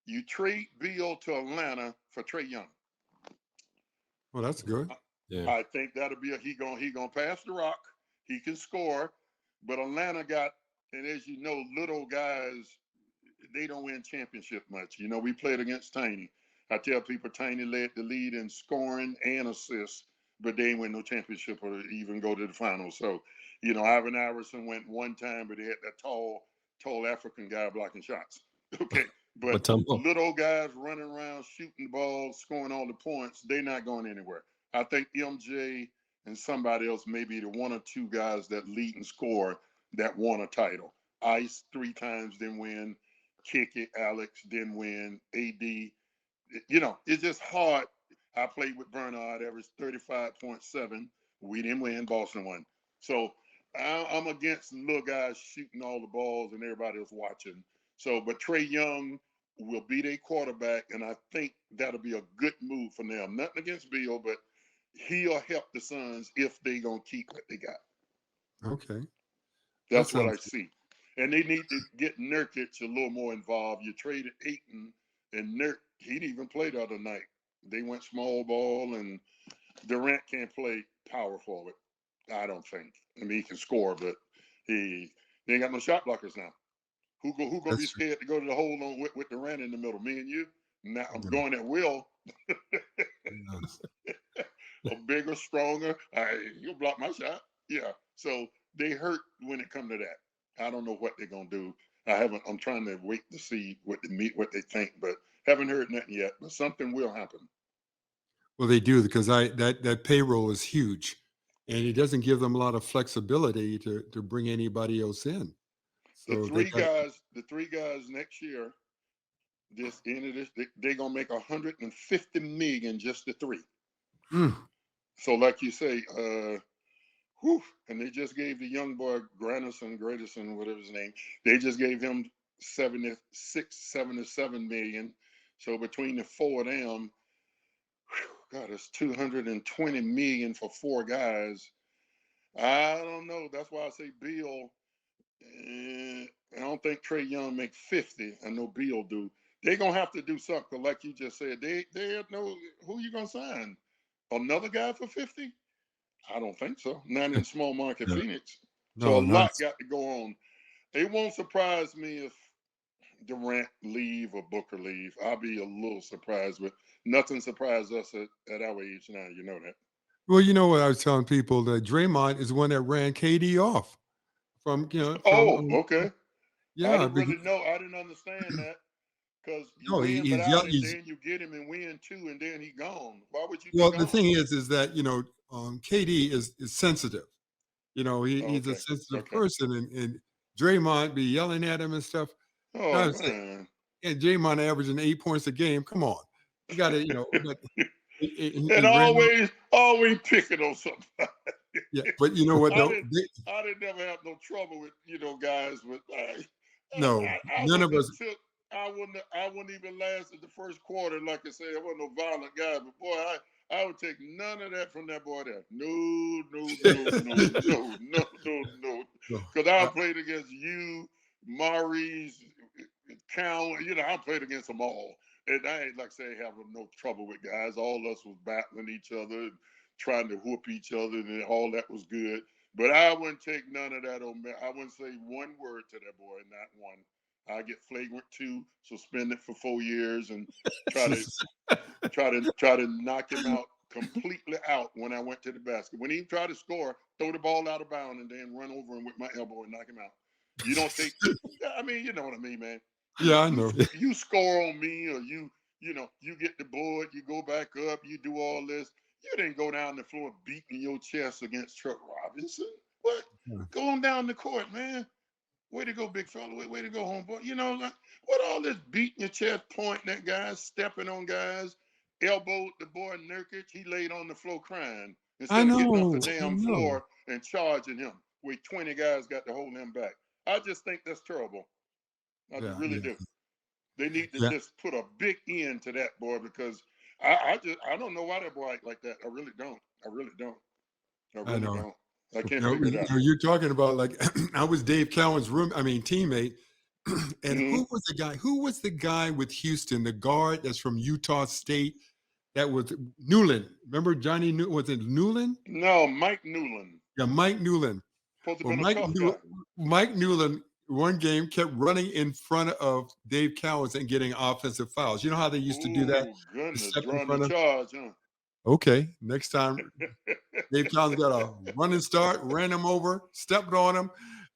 S2: You trade Beal to Atlanta for Trae Young.
S1: Well, that's good.
S3: Yeah.
S2: I think that'll be he gonna pass the rock. He can score, but Atlanta got, and as you know, little guys, they don't win championship much. You know, we played against Tiny. I tell people Tiny led the lead in scoring and assists, but they ain't win no championship or even go to the finals. So, you know, Ivan Iverson went one time, but they had that tall African guy blocking shots. Okay. But
S3: Matumbo.
S2: little guys running around, shooting the ball, scoring all the points, they're not going anywhere. I think MJ and somebody else may be the one or two guys that lead and score that won a title. Ice 3 times didn't win. Kick it, Alex didn't win. AD, you know, it's just hard. I played with Bernard, averaged 35.7. We didn't win. Boston won. So I'm against little guys shooting all the balls and everybody else watching. So, but Trae Young will be their quarterback, and I think that'll be a good move for them. Nothing against Bill, but he'll help the Suns if they gonna keep what they got.
S1: Okay.
S2: That's what I
S1: Sounds good.
S2: see. And they need to get Nurkic a little more involved. You traded Aiton, and he didn't even play the other night. They went small ball, and Durant can't play power forward. I don't think. I mean, he can score, but they ain't got no shot blockers now. Who gonna be
S1: That's true.
S2: scared to go to the hole on with Durant in the middle? Me and you. Now I'm
S1: Yeah.
S2: going at will.
S1: Yes.
S2: A bigger, stronger. You'll block my shot. Yeah. So they hurt when it come to that. I don't know what they're gonna do. I'm trying to wait to see what they think, but haven't heard nothing yet. But something will happen.
S1: Well, they do because that payroll is huge, and it doesn't give them a lot of flexibility to bring anybody else in.
S2: The
S1: So they
S2: three
S1: got
S2: guys, the three guys next year, this end of this, they're gonna make 150 million just the three.
S1: mm,
S2: So like you say, whew, and they just gave the young boy Grandison, whatever his name, they just gave him 77 million. So between the four of them, whew, God, it's 220 million for 4 guys. I don't know. That's why I say Bill. I don't think Trae Young make 50. I know Bill do. They're gonna have to do something, like you just said. They know who you gonna sign. Another guy for 50? I don't think so. Not in small market
S1: no,
S2: Phoenix. So a
S1: no, not
S2: lot got to go on. It won't surprise me if Durant leave or Booker leave. I'll be a little surprised, but nothing surprised us at our age now. You know that.
S1: well. You know what I was telling people that Draymond is the one that ran KD off from
S2: Oh, okay. I
S1: yeah.
S2: didn't really know. I didn't understand that because you
S1: No,
S2: win
S1: he's
S2: without
S1: young.
S2: him,
S1: He's
S2: then you get him and win too, and then he gone. Why would you be
S1: well. The
S2: gone?
S1: thing is that KD is sensitive.
S2: Oh,
S1: He's a
S2: okay.
S1: sensitive
S2: Okay.
S1: person, and Draymond be yelling at him and stuff.
S2: Oh
S1: I say,
S2: man.
S1: and Draymond averaging 8 points a game. Come on, you got to but
S2: And
S1: and Draymond,
S2: always picking on somebody.
S1: yeah. But you know what
S2: I
S1: though?
S2: didn't I didn't never have no trouble with guys with
S1: No,
S2: I
S1: none of
S2: wouldn't have
S1: us.
S2: took I wouldn't even last at the first quarter. Like I said, I wasn't no violent guy, but boy, I would take none of that from that boy there. No, no, no, no, no, no, no, no.
S1: No,
S2: Because I
S1: I,
S2: played against you, Maurice, Count. I played against them all. And I ain't like I say having no trouble with guys. All of us was battling each other, trying to whoop each other, and all that was good. But I wouldn't take none of that on me. I wouldn't say one word to that boy, not one. I get flagrant 2, suspended for 4 years, and try to try to knock him out completely out when I went to the basket. When he tried to score, throw the ball out of bounds and then run over him with my elbow and knock him out. You don't take. I mean, you know what I mean, man. You
S1: Yeah, I
S2: you
S1: know.
S2: you score on me, or you get the board, you go back up, you do all this. You didn't go down the floor beating your chest against Chuck Robinson. What? Go on down the court, man. Way to go, big fella. Way to go, homeboy. Like, what all this beating your chest, pointing at guys, stepping on guys, elbowed the boy Nurkic. He laid on the floor crying
S1: I
S2: instead of getting off the
S1: know. I
S2: damn
S1: know.
S2: floor and charging him. Where 20 guys got to hold him back. I just think that's terrible. I
S1: Yeah,
S2: really
S1: yeah,
S2: do. They need to
S1: yeah.
S2: just put a big end to that, boy, because I don't know why that boy act like that. I really don't. I really don't. I
S1: I
S2: really
S1: know.
S2: don't. I can't figure it out.
S1: You're talking about like I was Dave Cowan's teammate, and
S2: Hmm.
S1: Who was the guy with Houston, the guard that's from Utah State? That was Newland. Remember Johnny? Was it Newland?
S2: No, Mike Newland.
S1: Yeah, Mike Newland.
S2: Supposed to have
S1: Well,
S2: been a tough guy.
S1: Mike Newland, one game kept running in front of Dave Cowens and getting offensive fouls. You know how they used to do that?
S2: Oh, goodness.
S1: Step in
S2: Drawing the
S1: front of.
S2: charge, huh?
S1: Okay, next time Dave Cowens got a running start, ran him over, stepped on him,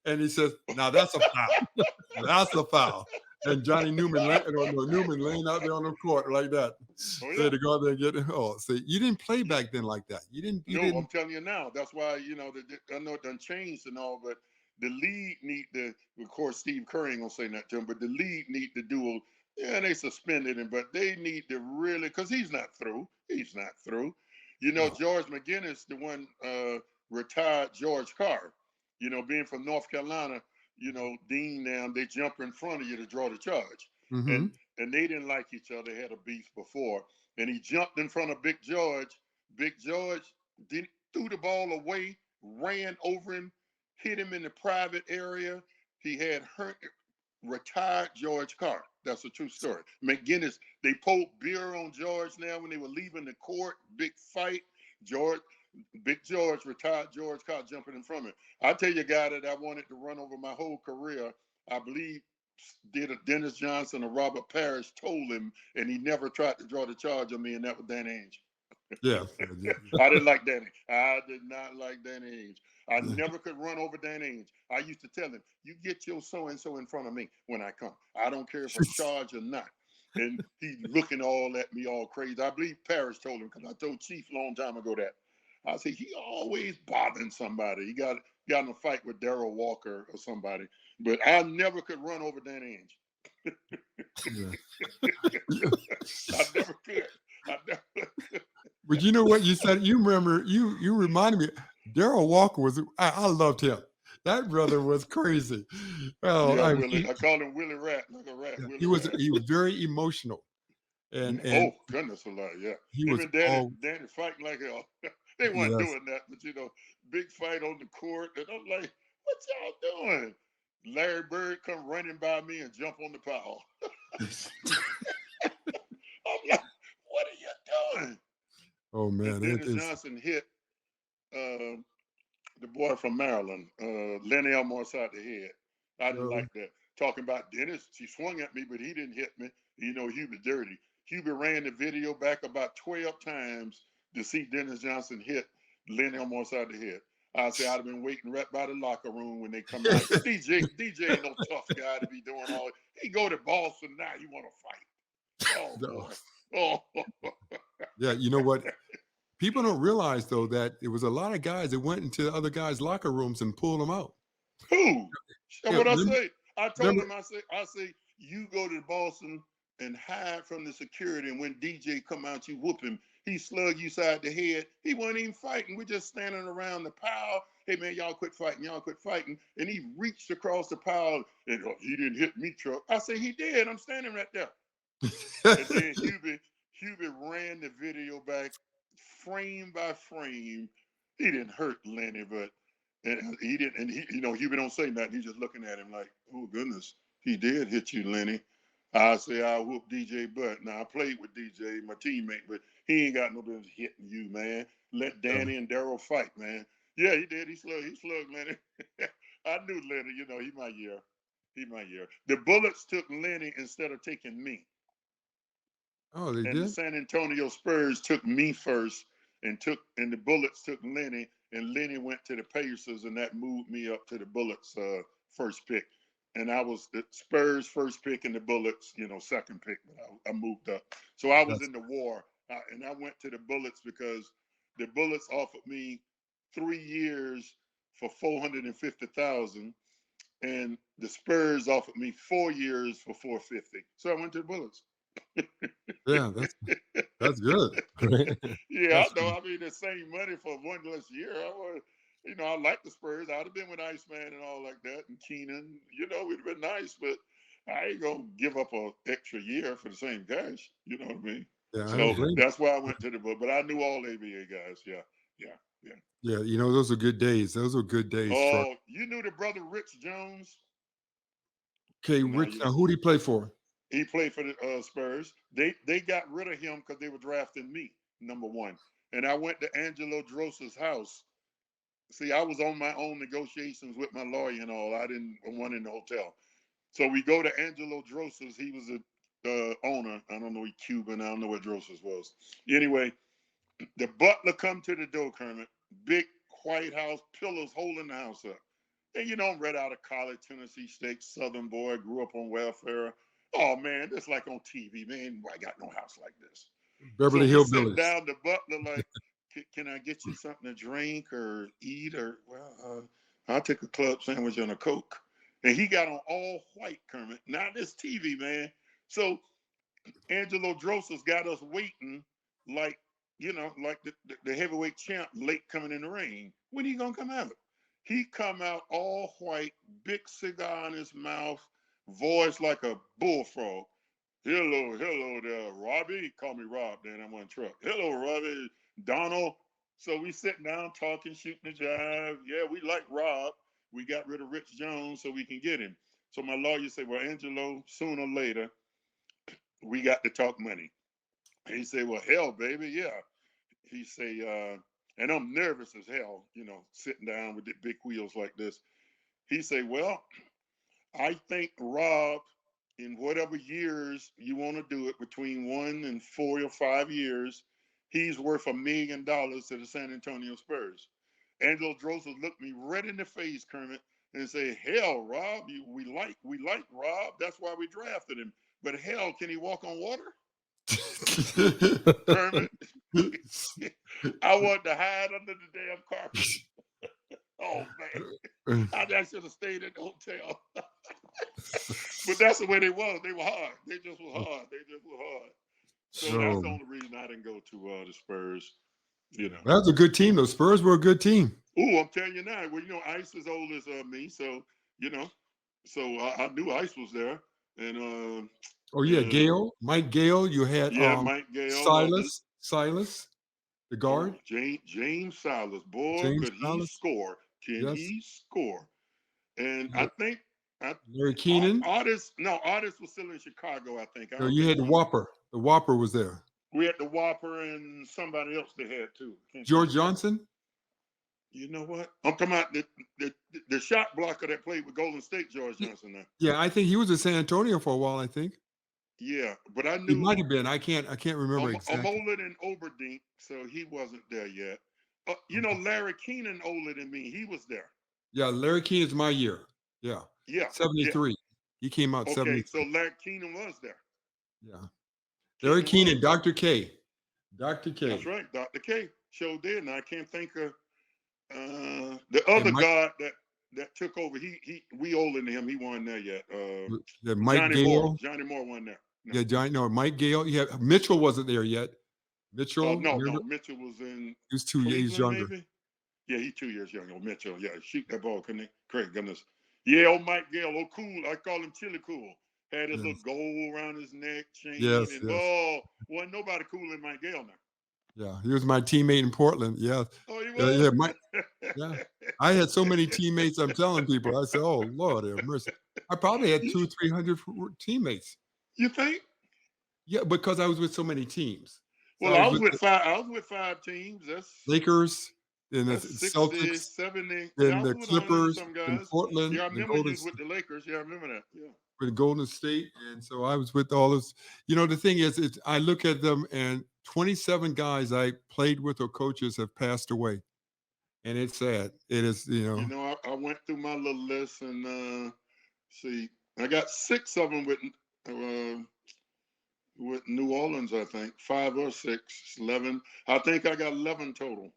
S1: and he says, "Now that's a foul. That's a foul." And Johnny Newman, Newman laying out there on the court like that.
S2: Oh,
S1: They
S2: yeah.
S1: had to go out there and get it. Oh, see, you didn't play back then like that. You didn't. You
S2: No, I'm
S1: didn't.
S2: telling you now. That's why, I know it done changed and all, but the league need to, of course, Steve Kerr ain't going to say that to him, but the league need to do, yeah, they suspended him, but they need to really, because he's not through. He's not through.
S1: No.
S2: George McGinnis, the one retired George Carr, being from North Carolina, Dean now, they jump in front of you to draw the charge.
S1: Mm-hmm.
S2: And they didn't like each other, they had a beef before. And he jumped in front of Big George. Big George threw the ball away, ran over him, hit him in the private area. He had hurt retired George Carr. That's a true story. McGinnis, they poured beer on George now when they were leaving the court. Big fight. George, Big George, retired George Carr jumping in front of him. I tell you, a guy that I wanted to run over my whole career, I believe did a Dennis Johnson or Robert Parrish told him, and he never tried to draw the charge on me, and that was Danny Ainge.
S1: Yeah.
S2: I didn't like Danny. I did not like Danny Ainge. I never could run over Danny Ainge. I used to tell him, "You get your so and so in front of me when I come. I don't care if a charge or not." And he looking all at me all crazy. I believe Parrish told him, because I told Chief a long time ago that. I said, he always bothering somebody. He got in a fight with Darrell Walker or somebody. But I never could run over Danny Ainge. I never could. I never could.
S1: But you know what you said? You remember? You reminded me. Darrell Walker was. I loved him. That brother was crazy. Oh,
S2: Yeah, Willie. I called him Willie Rat, like a rat,
S1: yeah,
S2: Willie Rat.
S1: he was very emotional, and
S2: Oh, goodness alive, yeah.
S1: he
S2: Him
S1: was
S2: and Danny,
S1: all
S2: Danny fighting like hell. They weren't
S1: yes.
S2: doing that, but big fight on the court. And I'm like, what y'all doing? Larry Bird come running by me and jump on the pile. I'm like, what are you doing?
S1: Oh
S2: And
S1: man,
S2: Dennis Johnson hit the boy from Maryland, Lenny Elmore, side the head. I didn't
S1: oh,
S2: like that. Talking about Dennis, he swung at me, but he didn't hit me. Hubie dirty. Hubie ran the video back about 12 times to see Dennis Johnson hit Lenny Elmore side the head. I said, I'd have been waiting right by the locker room when they come out. DJ ain't no tough guy to be doing all. He go to Boston now. You want to fight? Oh
S1: no.
S2: boy. Oh.
S1: Yeah, you know what? People don't realize though that there was a lot of guys that went into the other guys' locker rooms and pulled them out.
S2: Who?
S1: Yeah,
S2: What I say? I told
S1: remember?
S2: him, I say, you go to Boston and hide from the security, and when DJ come out, you whoop him. He slug you side the head. He wasn't even fighting. We're just standing around the pile. Hey man, y'all quit fighting. Y'all quit fighting. And he reached across the pile and he didn't hit me, Chuck. I say he did. I'm standing right there. And then Hubie ran the video back frame by frame. He didn't hurt Lenny, but and he didn't. And Hubie don't say nothing. He's just looking at him like, oh goodness, he did hit you, Lenny. I say I whoop DJ butt. Now I played with DJ, my teammate, but he ain't got no business hitting you, man. Let Danny and Darrell fight, man. Yeah, he did. He slugged Lenny. I knew Lenny. He my year. He my year. The Bullets took Lenny instead of taking me.
S1: Oh, they
S2: And the
S1: did?
S2: San Antonio Spurs took me first and the Bullets took Lenny, and Lenny went to the Pacers, and that moved me up to the Bullets first pick. And I was the Spurs first pick and the Bullets, second pick. But I moved up, so I was
S1: That's
S2: in the war, and I went to the Bullets because the Bullets offered me 3 years for 450,000, and the Spurs offered me 4 years for 450. So I went to the Bullets.
S1: yeah, that's good.
S2: Yeah, I
S1: That's
S2: know.
S1: good.
S2: I mean, the same money for one less year. I like the Spurs. I'd have been with Iceman and all like that, and Keenan. It'd have been nice, but I ain't gonna give up an extra year for the same cash. You know what I mean?
S1: Yeah, I
S2: So
S1: agree.
S2: that's why I went to the book. But I knew all ABA guys. Yeah, yeah, yeah.
S1: Yeah, those are good days. Those are good days, Truck.
S2: Oh, you knew the brother Rich Jones?
S1: Okay,
S2: No,
S1: Rich, who did he play for?
S2: he played for the Spurs. They got rid of him because they were drafting me, number one. And I went to Angelo Drossa's house. See, I was on my own negotiations with my lawyer and all. I didn't want in the hotel. So we go to Angelo Drossa's. He was a owner. I don't know, he Cuban. I don't know what Drossa's was. Anyway, the butler come to the door, Kermit. Big White House, pillars holding the house up. And I'm right out of college, Tennessee State, Southern boy, grew up on welfare. Oh man, this like on TV, man. I got no house like this. So
S1: Beverly
S2: we sit
S1: Hillbillies.
S2: down, the butler like, can I get you something to drink or eat? Or, well, I'll take a club sandwich and a Coke. And he got on all white, Kermit, not this TV, man. So Angelo Drossa's got us waiting like, like the heavyweight champ late coming in the ring. When he gonna come out? He come out all white, big cigar in his mouth, voice like a bullfrog. Hello there, Robbie. Call me Rob, then I'm on truck. Hello, Robbie. Donald. So we sitting down talking, shooting the jive. Yeah, we like Rob. We got rid of Rich Jones so we can get him. So my lawyer said, well, Angelo, sooner or later, we got to talk money. He said, well, hell, baby, yeah. He say, and I'm nervous as hell, sitting down with the big wheels like this. He say, well, I think Rob, in whatever years you want to do it, between 1 and 4 or 5 years, he's worth $1 million to the San Antonio Spurs. Angelo Drossel looked me right in the face, Kermit, and say, hell, Rob, we like Rob. That's why we drafted him. But hell, can he walk on water? Kermit, I wanted to hide under the damn carpet. Oh man, I should have stayed at the hotel. But that's the way they was. They were hard. They just was hard. So that's the
S1: So
S2: only reason I didn't go to the Spurs.
S1: that was a good team. Those Spurs were a good team.
S2: Oh, I'm telling you now. Well, Ice is old as me, so so I knew Ice was there, and
S1: Oh yeah, Gale, Mike Gale. You had
S2: yeah, Mike Gale,
S1: Silas, the
S2: oh,
S1: guard,
S2: James Silas, boy,
S1: James
S2: could he
S1: Silas.
S2: score? Can
S1: Yes,
S2: he score? And I
S1: yeah.
S2: think
S1: Larry Keenan.
S2: Artist was still in Chicago. I think. I
S1: No,
S2: don't
S1: you
S2: think
S1: had the Whopper. The Whopper was there.
S2: we had the Whopper and somebody else they had too. Can't think
S1: George
S2: of it.
S1: Johnson.
S2: You know what? I'm talking about the shot blocker that played with Golden State, George Johnson. Now.
S1: Yeah, I think he was in San Antonio for a while. I think
S2: Yeah, but I
S1: he
S2: knew
S1: might have been. I can't remember
S2: I'm
S1: exactly.
S2: older than Oberdink, so he wasn't there yet. Larry Keenan older than me. He was there.
S1: Yeah, Larry Keenan's my year. Yeah,
S2: Yeah, yeah.
S1: 73. He came out
S2: Okay,
S1: 73.
S2: so Larry Keenan was there.
S1: Yeah, Larry
S2: Keenan was
S1: Keenan,
S2: there.
S1: Dr. K. Dr.
S2: That's
S1: K.
S2: right, Dr. K. Sure did, and I can't think of the
S1: And
S2: other
S1: Mike,
S2: guard that took over. We older than him. He wasn't there yet.
S1: Mike
S2: Johnny Moore.
S1: Gale.
S2: Johnny Moore wasn't there. No.
S1: Yeah, Johnny. No, Mike Gale. Yeah, Mitchell wasn't there yet.
S2: Oh
S1: Mitchell,
S2: no, no. Mitchell was in
S1: he was 2 years
S2: Cleveland,
S1: younger.
S2: maybe. Yeah, he's 2 years younger. Mitchell. Yeah, shoot that ball, couldn't he? Craig, goodness. Yeah, old Mike Gale. Oh, cool. I call him Chili Cool. Had his little
S1: Yes,
S2: gold around his neck, chain,
S1: yes,
S2: and
S1: yes.
S2: wasn't nobody cooler than Mike Gale now.
S1: Yeah, he was my teammate in Portland. Yeah,
S2: Oh, he
S1: yeah,
S2: was.
S1: Mike. Yeah, I had so many teammates. I'm telling people. I said, "Oh Lord, have mercy." I probably had 200-300 teammates.
S2: You think?
S1: Yeah, because I was with so many teams. So
S2: Well,
S1: I
S2: I
S1: was
S2: was
S1: with
S2: with
S1: the
S2: five. I was with 5 teams. That's
S1: Lakers. then the
S2: That's 60,
S1: Celtics,
S2: 70. Yeah,
S1: then
S2: I
S1: the
S2: was with 100 and
S1: Clippers,
S2: some
S1: then
S2: guys.
S1: Portland,
S2: Yeah, I
S1: then
S2: remember you was with the Lakers. Yeah, I remember that. Yeah.
S1: with Golden State, and so I was with all those. The thing is, I look at them, and 27 guys I played with or coaches have passed away, and it's sad. It is,
S2: You know, I went through my little list and see, I got 6 of them uh, with New Orleans, I think. 5 or 6, 11. I think I got 11 total.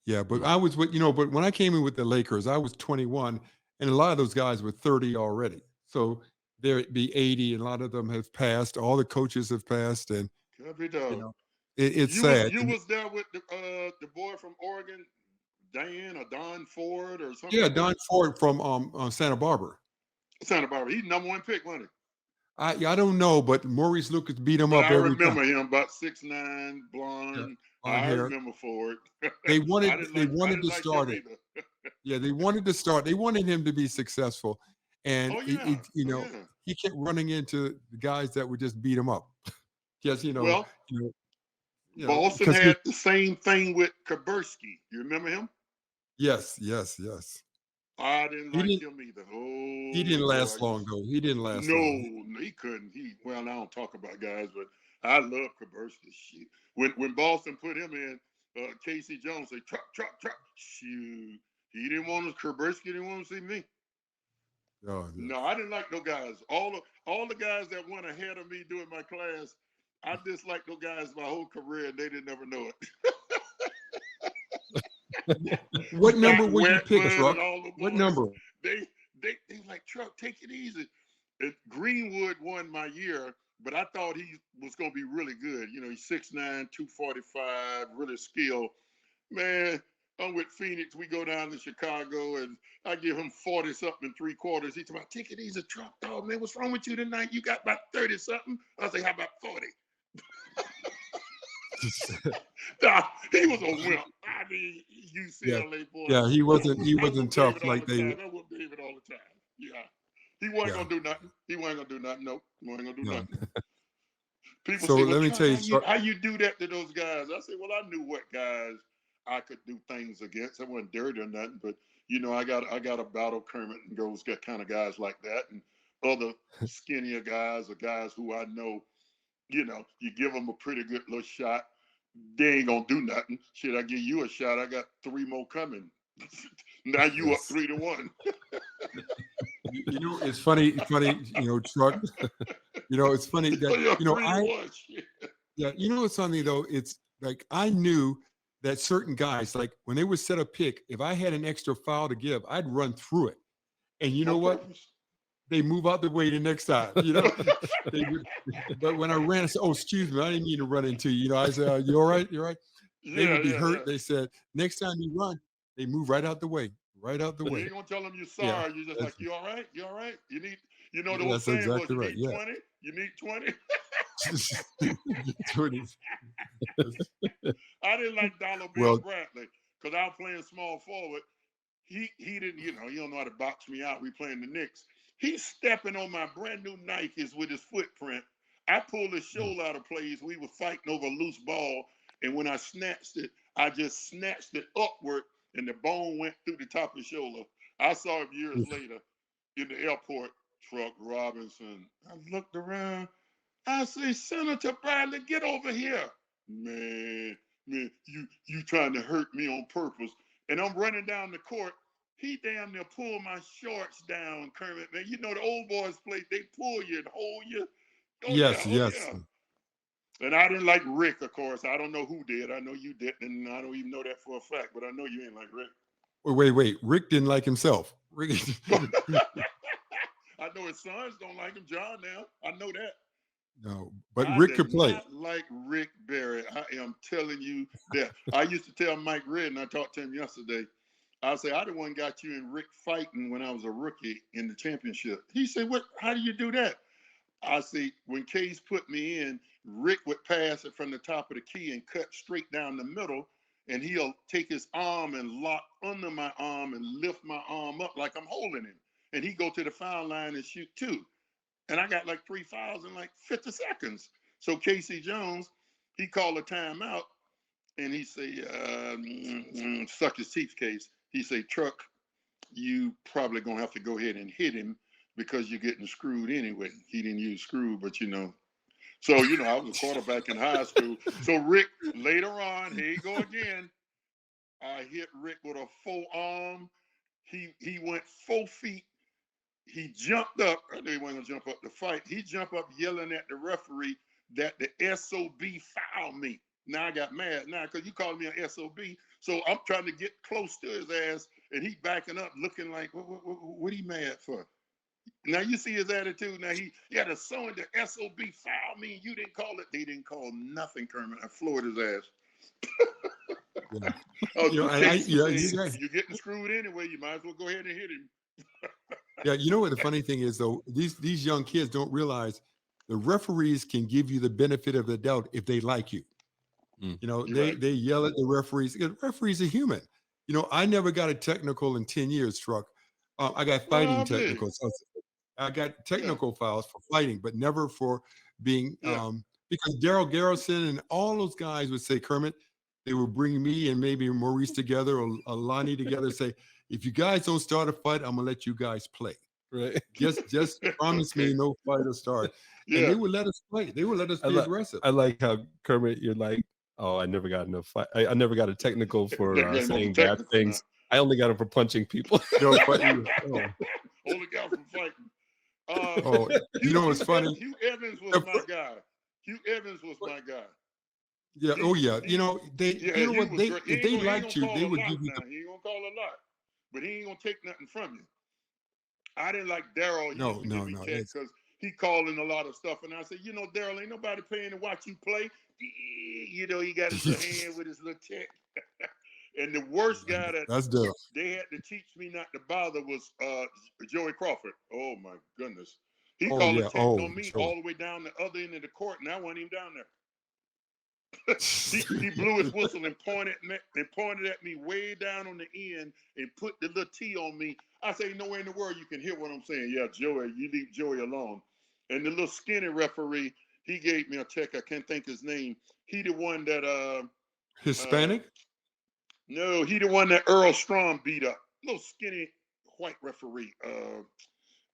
S1: Yeah, but I was but when I came in with the Lakers, I was 21, and a lot of those guys were 30 already. So there'd be 80, and a lot of them have passed. All the coaches have passed, and
S2: Every
S1: you
S2: dog.
S1: know, it's
S2: You was
S1: sad.
S2: you was there with the boy from Oregon, Dan or Don Ford or something
S1: Yeah,
S2: like that.
S1: Don Ford from Santa Barbara.
S2: Santa Barbara. He's number 1 pick, wasn't he?
S1: I don't know, but Maurice Lucas beat him
S2: But
S1: up
S2: I
S1: every time.
S2: remember him about 6'9",
S1: Yeah,
S2: blonde.
S1: blonde
S2: I
S1: hair.
S2: remember Ford.
S1: They
S2: I
S1: wanted
S2: didn't
S1: they
S2: like I
S1: wanted
S2: didn't
S1: to
S2: like him
S1: start it.
S2: either.
S1: Yeah, they wanted to start. They wanted him to be successful, and
S2: Oh yeah. Oh yeah.
S1: he kept running into the guys that would just beat him up. Yes,
S2: Well,
S1: you know,
S2: Boston
S1: because
S2: had the same thing with Kabursky. You remember him?
S1: yes, yes, yes.
S2: I didn't
S1: He
S2: like
S1: didn't
S2: him either.
S1: he
S2: Oh
S1: didn't
S2: boy,
S1: last long though. He didn't last long.
S2: no, he couldn't. Well, I don't talk about guys, but I love Kabursky. Shit. When Boston put him in, Casey Jones said, "Truck, truck, truck." Shoot, he didn't want to. Kabursky didn't want to see me.
S1: Oh,
S2: No,
S1: yes.
S2: I didn't like no guys. All the guys that went ahead of me doing my class, I disliked those guys my whole career, and they didn't ever know it.
S1: What number
S2: Doc
S1: will you pick,
S2: Wetman
S1: Truck?
S2: and all the
S1: What
S2: boys,
S1: number?
S2: they like, Truck, take it easy. And Greenwood won my year, but I thought he was gonna be really good. You know, he's 6'9", 245, really skilled. Man, I'm with Phoenix. We go down to Chicago and I give him 40 something in 3 quarters. He's about, take it easy, Truck, dog, man. What's wrong with you tonight? You got about 30 something. I say, how about 40? Nah, he was a wimp. I mean,
S1: Yeah,
S2: UCLA boy.
S1: yeah. He wasn't he
S2: I
S1: wasn't
S2: whoop
S1: tough
S2: David all
S1: like
S2: the
S1: they.
S2: time. I whoop David all the time. Yeah. He wasn't
S1: Yeah,
S2: gonna do nothing. He wasn't gonna do nothing. Nope. He wasn't gonna do
S1: no.
S2: nothing. People
S1: So
S2: say, well,
S1: let me
S2: Chuck,
S1: tell you,
S2: how you do that to those guys? I say, well, I knew what guys I could do things against. I wasn't dirty or nothing, but I got to battle Kermit and those kind of guys like that, and other skinnier guys or guys who I know, you give them a pretty good little shot, they ain't gonna do nothing. Shit, I give you a shot, I got 3 more coming. Now you up
S1: yes.
S2: 3-1.
S1: It's funny. Truck. It's funny that
S2: You're three to
S1: I
S2: one. Shit.
S1: yeah. It's funny though. It's like I knew that certain guys, like when they would set a pick, if I had an extra foul to give, I'd run through it. And you know
S2: On
S1: what?
S2: purpose.
S1: They move out the way the next time. They would, but when I ran, I said, "Oh, excuse me, I didn't mean to run into you." I said, "You all right? You all right?" They
S2: Yeah,
S1: would be
S2: yeah,
S1: hurt.
S2: yeah.
S1: They said, "Next time you run, they move right out the way, right out the
S2: You
S1: way."
S2: ain't gonna tell them you're
S1: Yeah,
S2: sorry. You're just like,
S1: that's
S2: you all right? You all right? The old
S1: that's
S2: saying was,
S1: exactly
S2: you
S1: right.
S2: need
S1: Yeah.
S2: 20. You need 20.
S1: That's what it is.
S2: I didn't like Dollar Bill
S1: Well,
S2: Bradley because I was playing small forward. He didn't, he don't know how to box me out. We playing the Knicks. He's stepping on my brand new Nikes with his footprint. I pulled his shoulder out of place. We were fighting over a loose ball, and when I snatched it, I just snatched it upward, and the bone went through the top of his shoulder. I saw him years later in the airport. Truck Robinson. I looked around. I say, Senator Bradley, get over here. Man, you trying to hurt me on purpose. And I'm running down the court. He damn near pulled my shorts down, Kermit. Man, the old boys play, they pull you and hold you. Oh yeah,
S1: yes,
S2: oh
S1: yes.
S2: yeah. And I didn't like Rick, of course. I don't know who did. I know you didn't, and I don't even know that for a fact, but I know you ain't like Rick.
S1: Wait. Rick didn't like himself. Rick.
S2: I know his sons don't like him, John now. I know that.
S1: No, but
S2: I
S1: Rick
S2: did
S1: could play.
S2: not like Rick Barry. I am telling you that. I used to tell Mike Redden, I talked to him yesterday. I say, I the one got you and Rick fighting when I was a rookie in the championship. He said, "What? How do you do that?" I say, when Case put me in, Rick would pass it from the top of the key and cut straight down the middle, and he'll take his arm and lock under my arm and lift my arm up like I'm holding him. And he go to the foul line and shoot 2. And I got like 3 fouls in like 50 seconds. So Casey Jones, he called a timeout. and he say, suck his teeth case. He say, Truck, you probably gonna have to go ahead and hit him because you're getting screwed anyway. He didn't use screw, but So, I was a quarterback in high school. So Rick, later on, here you go again. I hit Rick with a full arm. He went 4 feet. He jumped up. I knew he wasn't gonna jump up to fight. He jumped up yelling at the referee that the SOB fouled me. Now I got mad now because you called me an SOB. So I'm trying to get close to his ass, and he backing up, looking like, what he mad for? Now you see his attitude. Now he had a son, the SOB fouled me, and you didn't call it. They didn't call nothing, Kermit. I floored his ass.
S1: Yeah.
S2: You're
S1: right.
S2: You're getting screwed anyway. You might as well go ahead and hit him.
S1: Yeah, you know what the funny thing is though, these young kids don't realize the referees can give you the benefit of the doubt if they like you. They yell at the referees. The referees are human. I never got a technical in 10 years, Truck. I got fighting technicals. I got technical fouls for fighting, but never for being because Daryl Garrison and all those guys would say, Kermit, they would bring me and maybe Maurice together or Lonnie together, say, if you guys don't start a fight, I'm gonna let you guys play.
S3: Right.
S1: Just promise me no fight will start. And they would let us play. They would let us be aggressive.
S3: I like how, Kermit, you're like, oh, I never got enough fight. I never got a technical for saying bad things. I only got them for punching people.
S2: Only got from fighting.
S1: What's funny?
S2: Hugh Evans was my guy. Hugh Evans was my guy.
S1: Yeah. If they liked you, they would give you.
S2: He ain't gonna call a lot, but he ain't gonna take nothing from you. I didn't like Daryl.
S1: No.
S2: Because he calling a lot of stuff, and I said, Daryl, ain't nobody paying to watch you play. He got his little hand with his little check. And the worst guy
S1: that's Daryl.
S2: They had to teach me not to bother was Joey Crawford. Oh my goodness. He called a check on me all the way down the other end of the court, and I wasn't even down there. he blew his whistle and pointed at me way down on the end and put the little T on me. I say, nowhere in the world you can hear what I'm saying. Yeah, Joey, you leave Joey alone. And the little skinny referee, he gave me a check. I can't think his name. He the one that
S1: Hispanic?
S2: No, he the one that Earl Strong beat up. Little skinny white referee.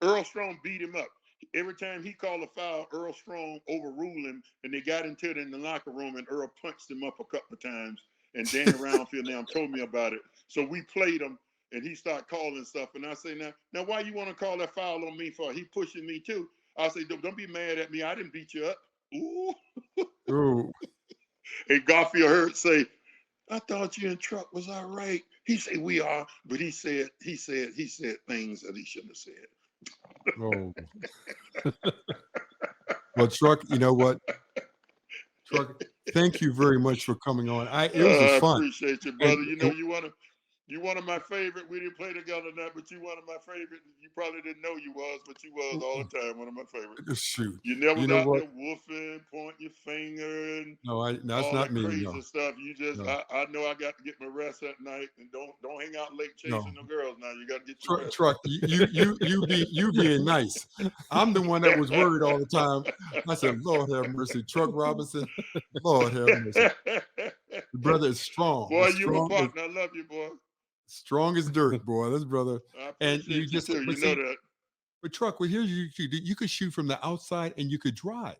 S2: Earl Strong beat him up. Every time he called a foul, Earl Strong overruled him, and they got into it in the locker room, and Earl punched him up a couple of times. And Danny Roundfield now told me about it. So we played him, and he started calling stuff. And I say, now why you want to call that foul on me for? He pushing me too. I say, don't be mad at me. I didn't beat you up. Ooh.
S1: Ooh.
S2: And Garfield heard say, I thought you and Truck was all right. He said, we are, but he said things that he shouldn't have said.
S1: Oh. Well, Truck, you know what? Truck, thank you very much for coming on. It was fun.
S2: I appreciate you, brother. You one of my favorite. We didn't play together now, but you one of my favorite. You probably didn't know you was, but you was all the time one of my favorites.
S1: Shoot.
S2: You never got there woofing, pointing your finger, and
S1: that's
S2: all
S1: not
S2: that
S1: me.
S2: Crazy stuff. You just, I know I got to get my rest at night, and don't hang out late chasing no girls. Now you got to get your rest.
S1: Truck, you being nice. I'm the one that was worried all the time. I said, Lord have mercy, Truck Robinson. Lord have mercy. The brother is strong.
S2: Boy, you my partner. I love you, boy.
S1: Strong as dirt, boy. This brother.
S2: And you just too. You know that.
S1: But Truck, well, here's you could shoot from the outside and you could drive.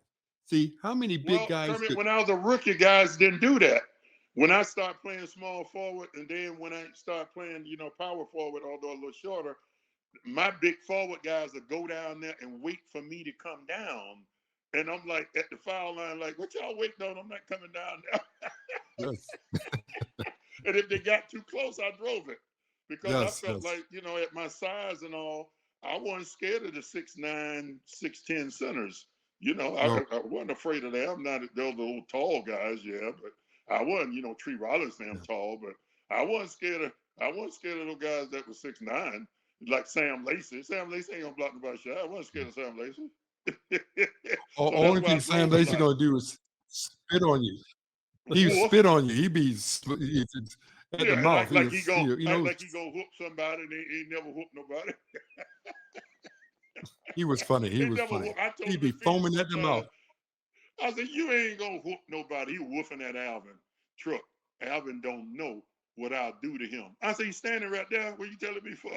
S1: See how many big guys.
S2: Kermit, when I was a rookie, guys didn't do that. When I started playing small forward, and then when I started playing, power forward, although a little shorter, my big forward guys would go down there and wait for me to come down. And I'm like at the foul line, like, what y'all waiting on? I'm not coming down now. Yes. And if they got too close, I drove it. Because I felt like, at my size and all, I wasn't scared of the 6'9", 6'10" centers. I wasn't afraid of them. I'm not those old tall guys, but I wasn't, Tree Rollins damn tall, but I wasn't scared of those guys that were 6'9", like Sam Lacey. Sam Lacey ain't gonna block nobody's shot. I wasn't scared of Sam Lacey.
S1: Only thing Sam Lacey gonna do is spit on you. He spit on you. He be at the mouth.
S2: Like he gonna whoop somebody, and he never whooped nobody.
S1: He was funny. He'd be foaming at the mouth.
S2: I said, you ain't gonna whoop nobody. He woofing at Alvin Truck. Alvin don't know what I'll do to him. I said, he's standing right there. What you telling me for?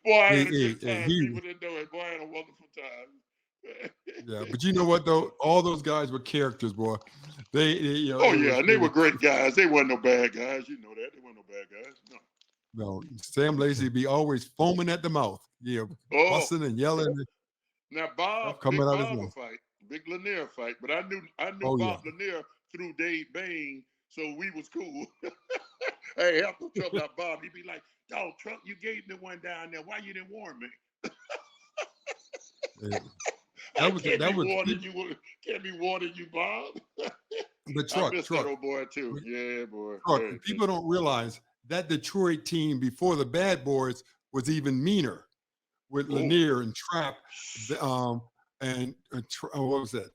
S2: Boy, I had a good time. People didn't know it. Boy, I had a wonderful time.
S1: Yeah, but you know what though? All those guys were characters, boy. You know.
S2: Oh yeah, and they were great guys. They weren't no bad guys. You know that. They weren't no bad guys. No.
S1: No, Sam Lacey be always foaming at the mouth. You know, fussing and yelling.
S2: Now Bob,
S1: coming
S2: Big
S1: out
S2: Bob
S1: his
S2: a
S1: mouth.
S2: fight, Big Lanier fight, but I knew
S1: Oh,
S2: Bob
S1: yeah.
S2: Lanier through Dave Bain, so we was cool. I ain't have no trouble about Bob. He'd be like, "Dog, Truck, you gave me one down there. Why you didn't warn me?"
S1: Yeah.
S2: Can't be warning you, Bob.
S1: But
S2: I miss that old boy too. Yeah, boy.
S1: Truck, people don't realize that Detroit team before the Bad Boys was even meaner with Lanier and Trap. And what was that?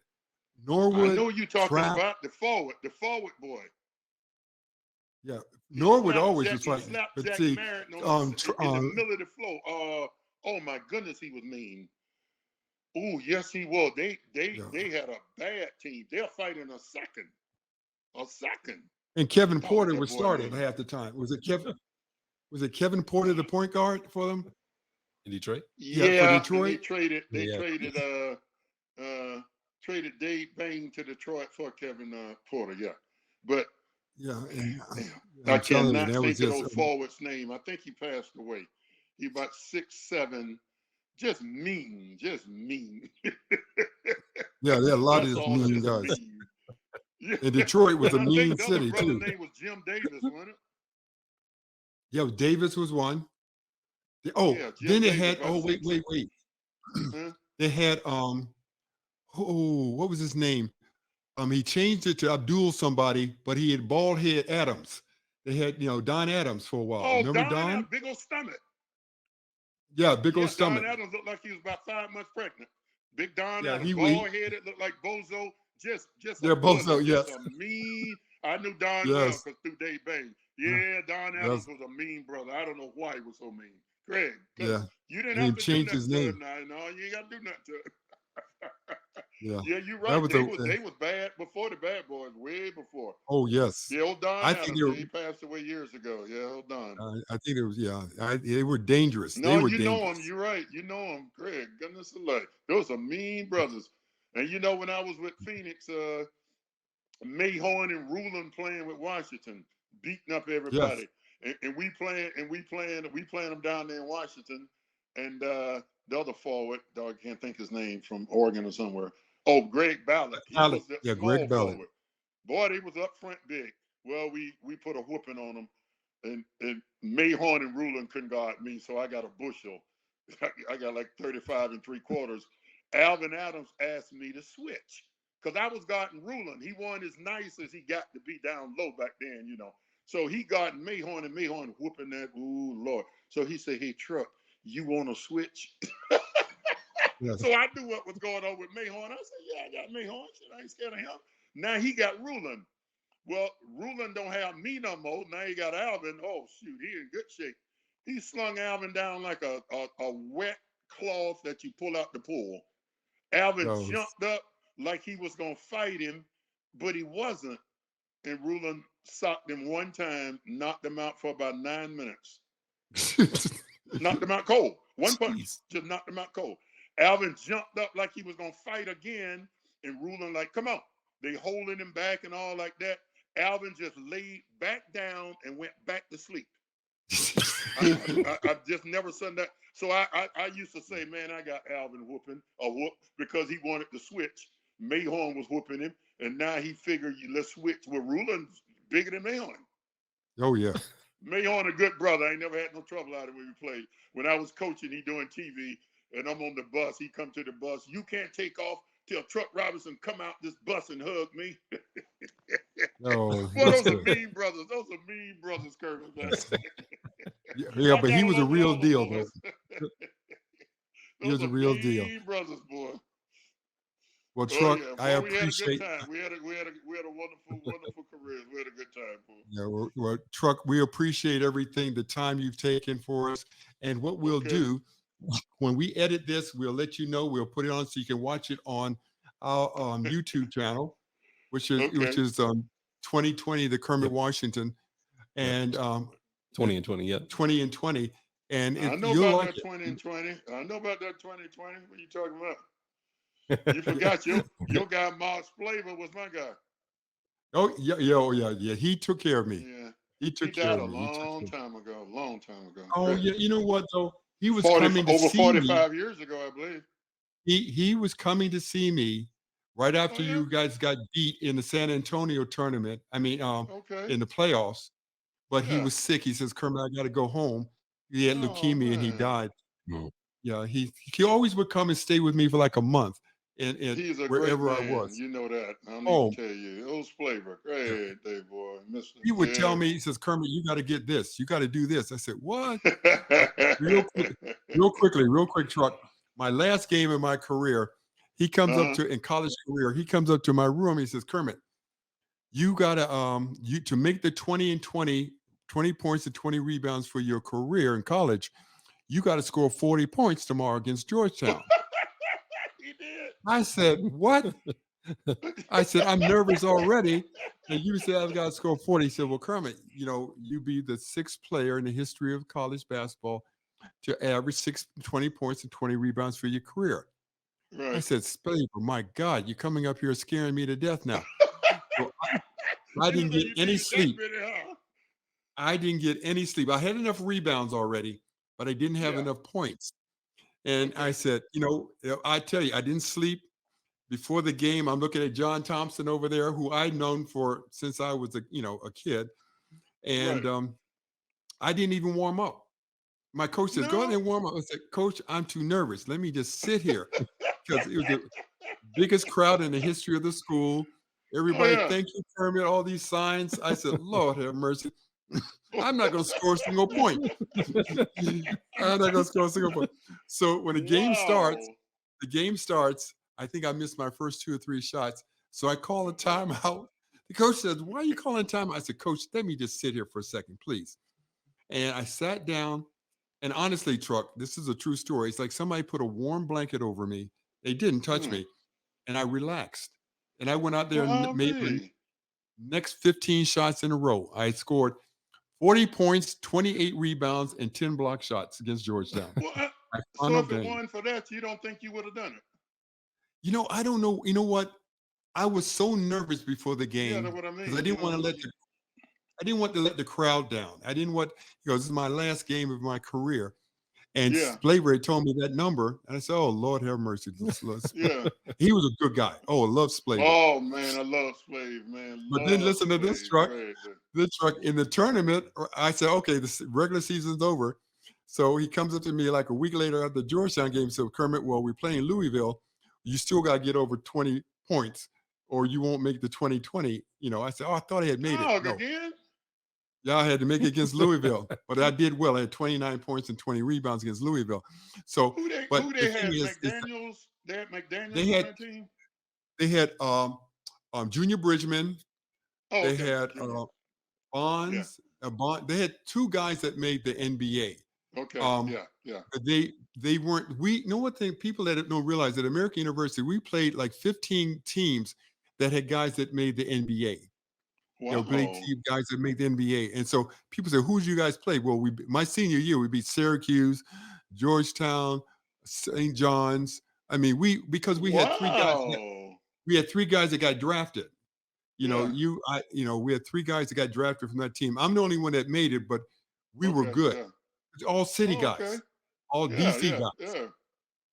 S1: Norwood.
S2: I know you talking
S1: Trap.
S2: about the forward boy.
S1: Yeah, Norwood always was fighting. But see,
S2: in the middle of the floor. Oh my goodness, he was mean. Oh yes, he was. They had a bad team. They're fighting a second.
S1: And Kevin Porter was starting half the time. Was it Kevin Porter, the point guard for them
S3: in Detroit?
S1: Yeah, for Detroit.
S2: They traded Dave Bain to Detroit for Kevin Porter. Yeah, but I cannot think of those forwards' name. I think he passed away. He about 6'7". Just mean.
S1: Yeah, there are a lot of mean guys. And Detroit was a mean city too.
S2: His name was Jim Davis, wasn't it?
S1: Yeah, Davis was one. Then they had. Oh, wait.
S2: Huh?
S1: They had what was his name? He changed it to Abdul somebody, but he had bald head Adams. They had Don Adams for a while.
S2: Oh,
S1: remember Don?
S2: Big old stomach.
S1: Yeah, big old stomach.
S2: Don Adams looked like he was about 5 months pregnant. Big Don Adams,
S1: he
S2: bald-headed, looked like Bozo. Just
S1: Bozo, yes.
S2: A mean. I knew Don well because through Dave Bain. Yeah, Don Adams was a mean brother. I don't know why he was so mean. Greg, you didn't have to
S1: change his name.
S2: No, you ain't got to do nothing to it.
S1: Yeah,
S2: you're right. They was bad before the Bad Boys, way before.
S1: Oh yes.
S2: Yeah, old Don Adams. He passed away years ago. Yeah, old Don.
S1: I think it was. They were dangerous.
S2: No,
S1: they were
S2: dangerous. Know them. You're right. You know them, Greg. Goodness alive. Those are mean brothers. And when I was with Phoenix, Mayhorn and Rulon playing with Washington, beating up everybody. Yes. And we playing them down there in Washington. And the other forward, dog, I can't think his name, from Oregon or somewhere. Oh, Greg Ballard.
S1: Greg Ballard.
S2: Forward. Boy, they was up front big. Well, we put a whooping on them. And Mayhorn and Rulon couldn't guard me, so I got a bushel. I got like 35 3/4. Alvin Adams asked me to switch because I was guarding Rulon. He wasn't as nice as he got to be down low back then, So he guarding Mayhorn and Mayhorn whooping that. Ooh, Lord. So he said, "Hey, Truck, you want to switch?" Yes. So I knew what was going on with Mayhorn. I said, "Yeah, I got Mayhorn. Shit, I ain't scared of him." Now he got Rulon. Well, Rulon don't have me no more. Now he got Alvin. Oh, shoot, he in good shape. He slung Alvin down like a wet cloth that you pull out the pool. Alvin jumped up like he was going to fight him, but he wasn't. And Rulon socked him one time, knocked him out for about 9 minutes. Knocked him out cold. One punch, just knocked him out cold. Alvin jumped up like he was going to fight again, and Rulon like, "Come on." They holding him back and all like that. Alvin just laid back down and went back to sleep. I've just never seen that. So I used to say, man, I got Alvin whooping a whoop because he wanted to switch. Mayhorn was whooping him, and now he figured let's switch. Well, Rulon's bigger than Mayhorn.
S1: Oh yeah.
S2: Mayhorn a good brother. I ain't never had no trouble out of him when we played. When I was coaching, he doing TV, and I'm on the bus. He come to the bus. "You can't take off till Truck Robinson come out this bus and hug me."
S1: Oh,
S2: boy, those are mean brothers. Those are mean brothers, Kermit.
S1: Yeah, but he was a real deal, though. He was a real deal.
S2: Mean brothers, boy.
S1: Well, Truck, I
S2: We
S1: appreciate.
S2: had a good time. We had a wonderful career. We had a good time, boy.
S1: Yeah, well, Truck, we appreciate everything, the time you've taken for us, and what we'll do when we edit this, we'll let you know. We'll put it on so you can watch it on our YouTube channel. which is
S2: Okay.
S1: 2020, the Kermit
S3: Yep.
S1: Washington,
S3: Yep.
S1: and
S3: 20 and 20. Yep.
S1: 20 and 20, and
S2: I know
S1: you'll
S2: about
S1: like
S2: that
S1: it.
S2: 20 and 20. I know about that 2020. What are you talking about? You forgot your guy Moss Flavor was my guy.
S1: Oh yeah, yeah, oh yeah, yeah. He took care of me.
S2: Yeah.
S1: He
S2: He
S1: took care
S2: died
S1: of
S2: a
S1: me. He took
S2: long
S1: care.
S2: time ago. Long time ago.
S1: Oh yeah, you know what though? He was
S2: 40
S1: coming to
S2: over
S1: see me.
S2: 45 years ago, I believe.
S1: He was coming to see me right
S2: Oh
S1: after
S2: yeah.
S1: you guys got beat in the San Antonio tournament. I mean,
S2: Okay.
S1: in the playoffs. But he
S2: Yeah.
S1: was sick. He says, "Kermit, I got to go home." He had
S2: Oh
S1: leukemia and he
S2: man.
S1: died. Yeah, he always would come and stay with me for like a month, and
S2: He's a great
S1: wherever I
S2: man.
S1: was.
S2: You know that. I don't need
S1: Oh,
S2: to tell you. Those Flavor. Great day, boy. Mister.
S1: he would tell
S2: Yeah.
S1: me, he says, "Kermit, you got to get this. You got to do this." I said, "What?" Real quick, real quick, truck. My last game in my career, he comes up
S2: uh-huh.
S1: to in college career. He comes up to my room. He says, "Kermit, you gotta you to make the 20 and 20, 20 points and 20 rebounds for your career in college, you got to score 40 points tomorrow against Georgetown."
S2: He did.
S1: I said, "What?" I said, "I'm nervous already." And you said I've got to score 40. He said, "Well, Kermit, you be the sixth player in the history of college basketball to average 20 points and 20 rebounds for your career." I
S2: Right.
S1: said, "Spaver, my God, you're coming up here scaring me to death now." So I
S2: You
S1: didn't
S2: look like
S1: get
S2: you
S1: any
S2: think that
S1: sleep.
S2: many, huh?
S1: I didn't get any sleep. I had enough rebounds already, but I didn't have
S2: Yeah.
S1: enough points. And I
S2: Okay.
S1: said, I tell you, I didn't sleep before the game. I'm looking at John Thompson over there, who I'd known for since I was a kid. And
S2: Right.
S1: I didn't even warm up. My coach says, "Go ahead
S2: No.
S1: and warm up." I said, "Coach, I'm too nervous. Let me just sit here." Because it was the biggest crowd in the history of the school.
S2: Oh
S1: Everybody,
S2: yeah.
S1: "Thank you, Kermit," all these signs. I said, "Lord have mercy. I'm not going to score a single point." I'm not going to score a single point. So when
S2: Wow.
S1: the game starts, I think I missed my first two or three shots. So I call a
S2: Okay.
S1: timeout. The coach says, "Why are you calling timeout?" I said, "Coach, let me just sit here for a second, please." And I sat down. And honestly, Truck, this is a true story. It's like somebody put a warm blanket over me. They didn't touch
S2: Mm.
S1: me. And I relaxed. And I went out there and made the
S2: Golly.
S1: next 15 shots in a row. I scored 40 points, 28 rebounds, and 10 block shots against Georgetown.
S2: Well,
S1: My
S2: so
S1: final
S2: if it
S1: game.
S2: wasn't for that, you don't think you would have done it?
S1: I don't know. You know what? I was so nervous before the
S2: Yeah, that's
S1: game
S2: what I
S1: because
S2: mean. You know,
S1: I didn't want to let the crowd down. I didn't want, this is my last game of my career. And
S2: yeah,
S1: Flavor had told me that number. And I said, "Oh, Lord have mercy."
S2: yeah.
S1: He was a good guy. Oh, I love Flavor.
S2: Oh man, I love Slave, man.
S1: But then
S2: Love
S1: listen to this
S2: Slave.
S1: truck.
S2: Great.
S1: This truck in the tournament, I said, "Okay, the regular season's over." So he comes up to me like a week later after the Georgetown game. So Kermit, well, we're playing Louisville. You still got to get over 20 points, or you won't make the 2020. I said, "Oh, I thought I had made it."
S2: Dog
S1: No,
S2: again?
S1: yeah, I had to make it against Louisville, but I did well. I had 29 points and 20 rebounds against Louisville. So,
S2: Who
S1: but the
S2: they
S1: thing
S2: had?
S1: is
S2: McDaniels. They had
S1: they
S2: McDaniels on
S1: had
S2: that team.
S1: they had Junior Bridgman.
S2: Oh,
S1: They
S2: okay,
S1: had
S2: Junior. Yeah.
S1: Bond. They had two guys that made the NBA.
S2: Okay. Yeah. Yeah.
S1: But they weren't. We know what thing people that don't realize at American University we played like 15 teams that had guys that made the NBA. Great
S2: Wow.
S1: team guys that make the NBA. And so people say, "Who'd you guys play?" Well, my senior year we beat Syracuse, Georgetown, St. John's. I mean, because
S2: Wow.
S1: we had three guys that got drafted.
S2: Yeah.
S1: We had three guys that got drafted from that team. I'm the only one that made it, but we were
S2: Okay.
S1: good.
S2: Yeah.
S1: It's all city
S2: Oh, okay.
S1: guys, all
S2: Yeah.
S1: DC
S2: Yeah.
S1: guys.
S2: Yeah.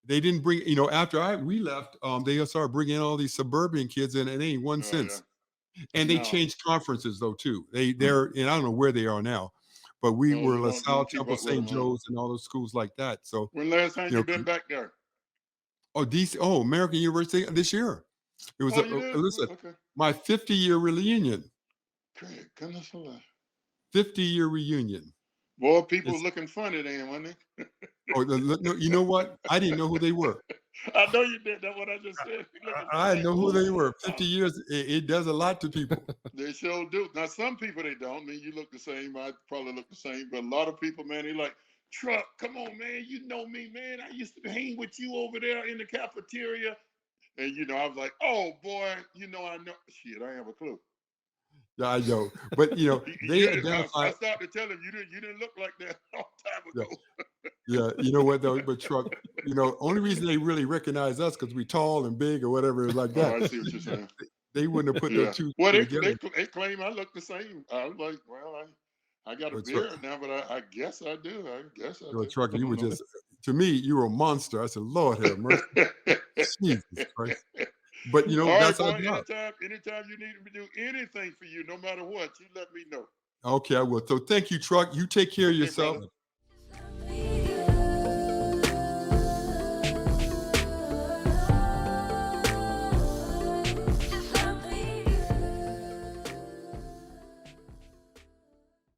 S1: They didn't bring, after we left, they started bringing all these suburban kids in, and they ain't one
S2: Oh, yeah.
S1: since. And they
S2: No.
S1: changed conferences though too. They're and I don't know where they are now, but we
S2: No,
S1: were
S2: you don't. You
S1: LaSalle,
S2: don't keep
S1: Temple,
S2: up with
S1: St.
S2: them, huh?
S1: Joe's, and all those schools like that. So
S2: When last time
S1: you
S2: you
S1: know,
S2: been back there?
S1: DC, American University this year. It was
S2: Oh, you did?
S1: listen,
S2: Okay.
S1: my 50-year reunion.
S2: Great. Goodness alive.
S1: 50-year reunion.
S2: Boy, people
S1: It's
S2: looking funny then, wasn't they?
S1: no, you know what? I didn't know who they were.
S2: I know you did. That's what I just said. You looking
S1: I
S2: funny.
S1: didn't know who they were. 50 years, it does a lot to people.
S2: They sure do. Now, some people they don't. I mean, you look the same. I probably look the same. But a lot of people, man, they like, Truck, come on, man. You know me, man. I used to hang with you over there in the cafeteria. And I was like, oh boy, I know shit. I have a clue.
S1: Yeah, I know. But they
S2: I
S1: identified.
S2: started to tell him you didn't look like that a long time
S1: Yeah,
S2: ago.
S1: yeah. You know what though? But Truck, only reason they really recognize us because we tall and big or whatever is like
S2: Oh,
S1: that.
S2: I see what you're saying.
S1: They wouldn't have put those
S2: Yeah.
S1: two
S2: Well,
S1: together.
S2: they claim I look the same. I was like, well, I got a
S1: But Truck,
S2: beard now, but I guess I do. I guess I do.
S1: Truck,
S2: I
S1: you
S2: don't
S1: were
S2: know.
S1: just to me, you were a monster. I said, Lord have mercy, Jesus Christ. But
S2: All right,
S1: that's our
S2: boy.
S1: job.
S2: Anytime you need me to do anything for you, no matter what, you let me know.
S1: Okay, I will. So thank you, Truck. You take care of
S2: Okay,
S1: yourself.
S2: brother.